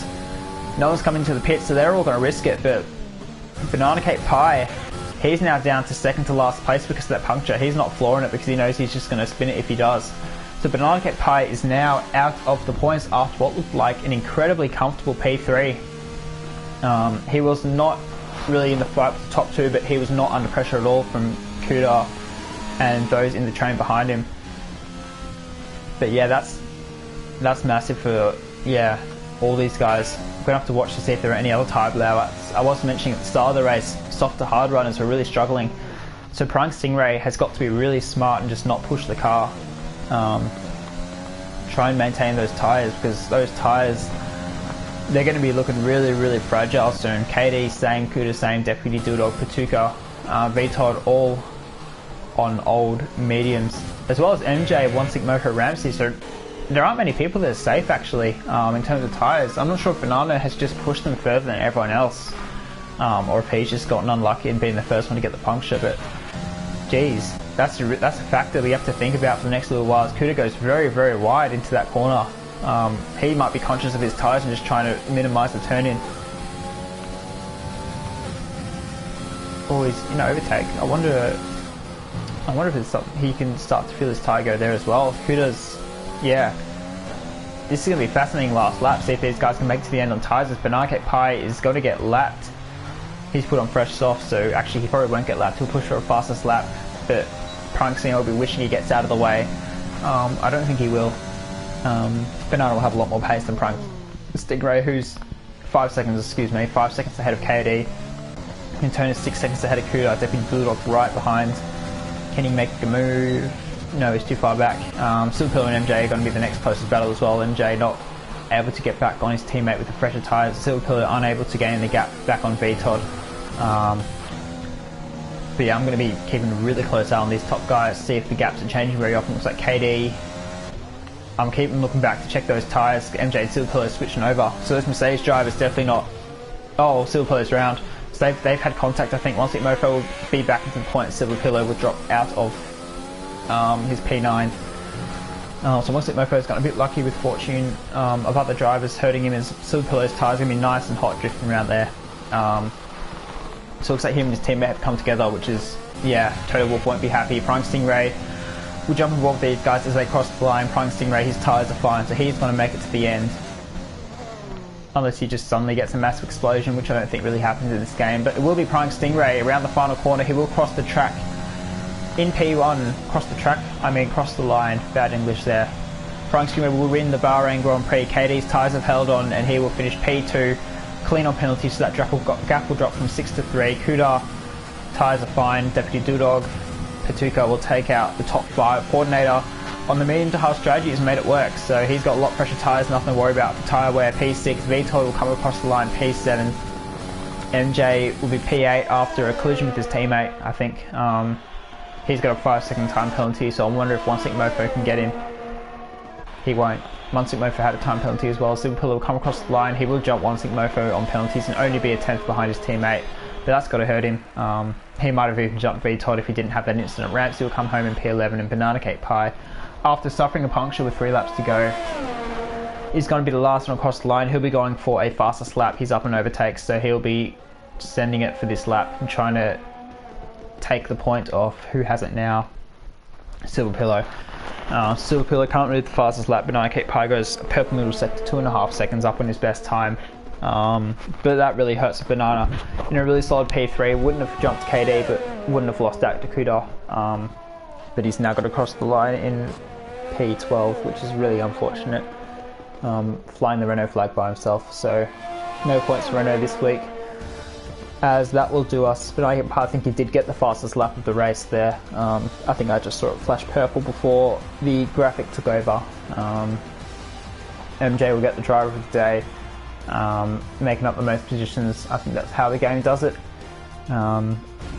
No one's coming to the pit, so they're all going to risk it. But Banana Cake Pie, he's now down to second to last place because of that puncture. He's not flooring it because he knows he's just going to spin it if he does. So Banana Cake Pie is now out of the points after what looked like an incredibly comfortable P3. He was not really in the fight with the top 2, but he was not under pressure at all from Cuda and those in the train behind him. But that's massive for all these guys. We're gonna have to watch to see if there are any other tyre blowouts. I was mentioning at the start of the race, soft to hard runners are really struggling. So Prime Stingray has got to be really smart and just not push the car. Try and maintain those tyres, because those tyres, they're going to be looking really, really fragile soon. KD same, Cuda same, Deputy Dildog, Patuka, VTOD all on old mediums, as well as MJ, One Sick Moto, Ramsey. So there aren't many people that are safe actually in terms of tyres. I'm not sure if Banana has just pushed them further than everyone else, or if he's just gotten unlucky and been the first one to get the puncture. But geez, that's a factor we have to think about for the next little while. As Cuda goes very, very wide into that corner. He might be conscious of his tyres and just trying to minimise the turn in. Oh, he's in overtake. I wonder if it's something he can start to feel his tyre go there as well. Cuda's, this is going to be fascinating last lap. See if these guys can make it to the end on tyres. As Banana Cake Pie is going to get lapped. He's put on fresh soft, so actually he probably won't get lapped. He'll push for a fastest lap, but Prime Stingray will be wishing he gets out of the way. I don't think he will. Banana will have a lot more pace than Prime Stingray, who's 5 seconds ahead of KD. Intern is 6 seconds ahead of Cuda. Deputy Bulldog right behind. Can he make a move? No, he's too far back. Silver Pillow and MJ are going to be the next closest battle as well. MJ not able to get back on his teammate with the fresher tyres. Silver Pillow unable to gain the gap back on VTOD. But I'm going to be keeping a really close eye on these top guys, see if the gaps are changing very often. Looks like KD. I'm keeping looking back to check those tyres. MJ and Silver Pillow switching over. So those Mercedes drivers definitely not. Oh, Silver Pillow's round. So they've had contact. I think One Sick Mofo will be back into the point. Silver Pillow will drop out of his P9. So One Sick Mofo's got a bit lucky with fortune of other drivers hurting him, as Silver Pillow's tyres going to be nice and hot drifting around there. So it looks like him and his teammate have come together, which is, Toto Wolff won't be happy. Prime Stingray will jump on board with these guys as they cross the line. Prime Stingray, his tyres are fine, so he's going to make it to the end. Unless he just suddenly gets a massive explosion, which I don't think really happens in this game. But it will be Prime Stingray around the final corner. He will cross the track in P1. Cross the line. Bad English there. Prime Stingray will win the Bahrain Grand Prix. KD's tyres have held on and he will finish P2, clean on penalties, so that gap will drop from 6 to 3. Kuda tyres are fine. Deputy Dudog Patuka will take out the top 5. Coordinator on the medium to hard strategy has made it work, so he's got a lot of pressure tyres, nothing to worry about for tyre wear. P6, Vitold will come across the line. P7, MJ will be P8 after a collision with his teammate, I think. He's got a 5-second time penalty, so I wonder if One Stick Mofo can get him. He won't. One Stick Mofo had a time penalty as well. Silverpillar will come across the line. He will jump One Stick Mofo on penalties and only be a 10th behind his teammate, but that's got to hurt him. He might have even jumped Vitold if he didn't have that incident. Ramsey will come home in P11 and Banana Cake Pie, after suffering a puncture with 3 laps to go, is going to be the last one across the line. He'll be going for a fastest lap. He's up and overtakes, so he'll be sending it for this lap and trying to take the point off. Who has it now? Silverpillar. Silverpillar currently with the fastest lap. Banana Cake Pie goes a purple noodle set to 2.5 seconds up on his best time. But that really hurts Banana. In a really solid P3, wouldn't have jumped KD, but wouldn't have lost out to Kuda. But he's now got to cross the line in P12, which is really unfortunate. Flying the Renault flag by himself, so no points for Renault this week, as that will do us. But I think he did get the fastest lap of the race there. I think I just saw it flash purple before the graphic took over. MJ will get the driver of the day, making up the most positions. I think that's how the game does it.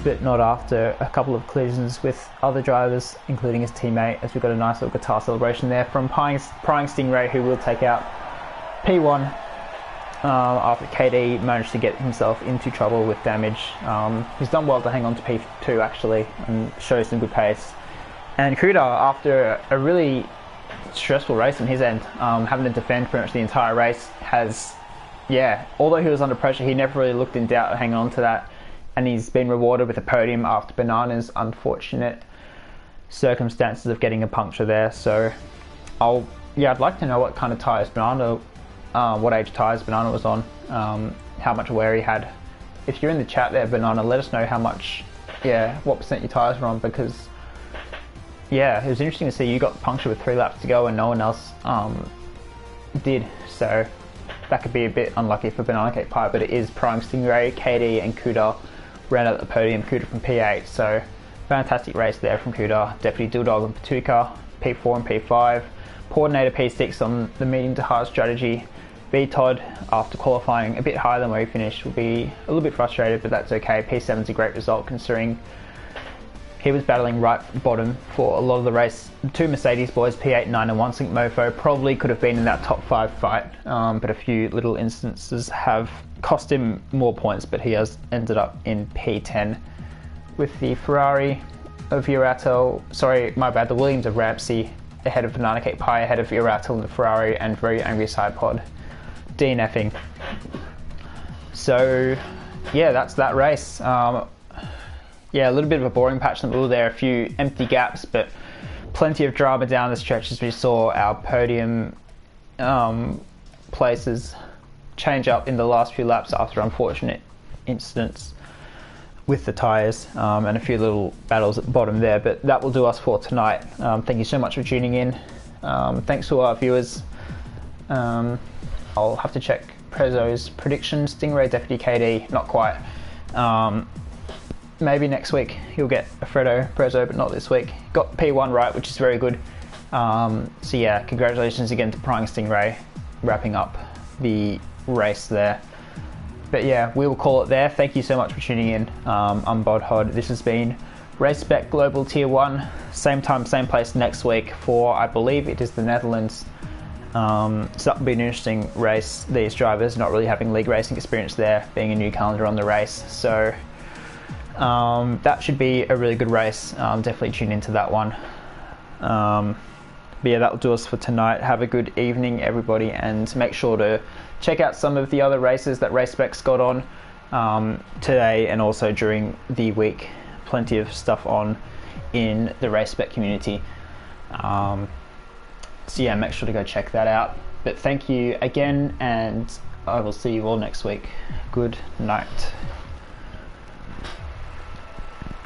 But not after a couple of collisions with other drivers, including his teammate, as we've got a nice little guitar celebration there from Prying Stingray, who will take out P1 after KD managed to get himself into trouble with damage. He's done well to hang on to P2 actually and show some good pace. And Kuda, after a really stressful race on his end, having to defend pretty much the entire race, has, although he was under pressure, he never really looked in doubt hanging on to that. And he's been rewarded with a podium after Banana's unfortunate circumstances of getting a puncture there. So I'd like to know what kind of tyres what age tyres Banana was on, how much wear he had. If you're in the chat there, Banana, let us know how much, what percent your tyres were on, because it was interesting to see you got punctured with 3 laps to go and no one else did. So that could be a bit unlucky for Banana Cake Pie, but it is Prime Stingray, KD and Kuda ran out at the podium. Kuda from P8, so fantastic race there from Kuda. Deputy Dildog and Patuka, P4 and P5. Coordinator P6 on the medium to hard strategy. Todd, after qualifying a bit higher than where he finished, will be a little bit frustrated, but that's okay. P7's a great result considering he was battling right bottom for a lot of the race. The 2 Mercedes boys, P8, 9 and One Stick Mofo, probably could have been in that top 5 fight, but a few little instances have cost him more points, but he has ended up in P10 with the Ferrari of Uratel, the Williams of Ramsey ahead of Banana Cake Pie, ahead of Uratel and the Ferrari, and Very Angry Sidepod DNFing. So that's that race. A little bit of a boring patch in the middle there, a few empty gaps, but plenty of drama down the stretch as we saw our podium places change up in the last few laps after unfortunate incidents with the tyres, and a few little battles at the bottom there. But that will do us for tonight. Thank you so much for tuning in. Thanks to our viewers. I'll have to check Prezzo's predictions. Stingray, Deputy KD, not quite. Maybe next week he'll get a Fredo Prezzo, but not this week. Got P1 right, which is very good. Congratulations again to Prying Stingray, wrapping up the race there. But we will call it there. Thank you so much for tuning in. I'm Bod Hod. This has been Race Spec Global Tier 1. Same time, same place next week for, I believe it is the Netherlands. So that will be an interesting race. These drivers not really having league racing experience there, being a new calendar on the race. So that should be a really good race. Definitely tune into that one. That will do us for tonight. Have a good evening, everybody, and make sure to check out some of the other races that Race Spec's got on today and also during the week. Plenty of stuff on in the Race Spec community. Make sure to go check that out. But thank you again, and I will see you all next week. Good night.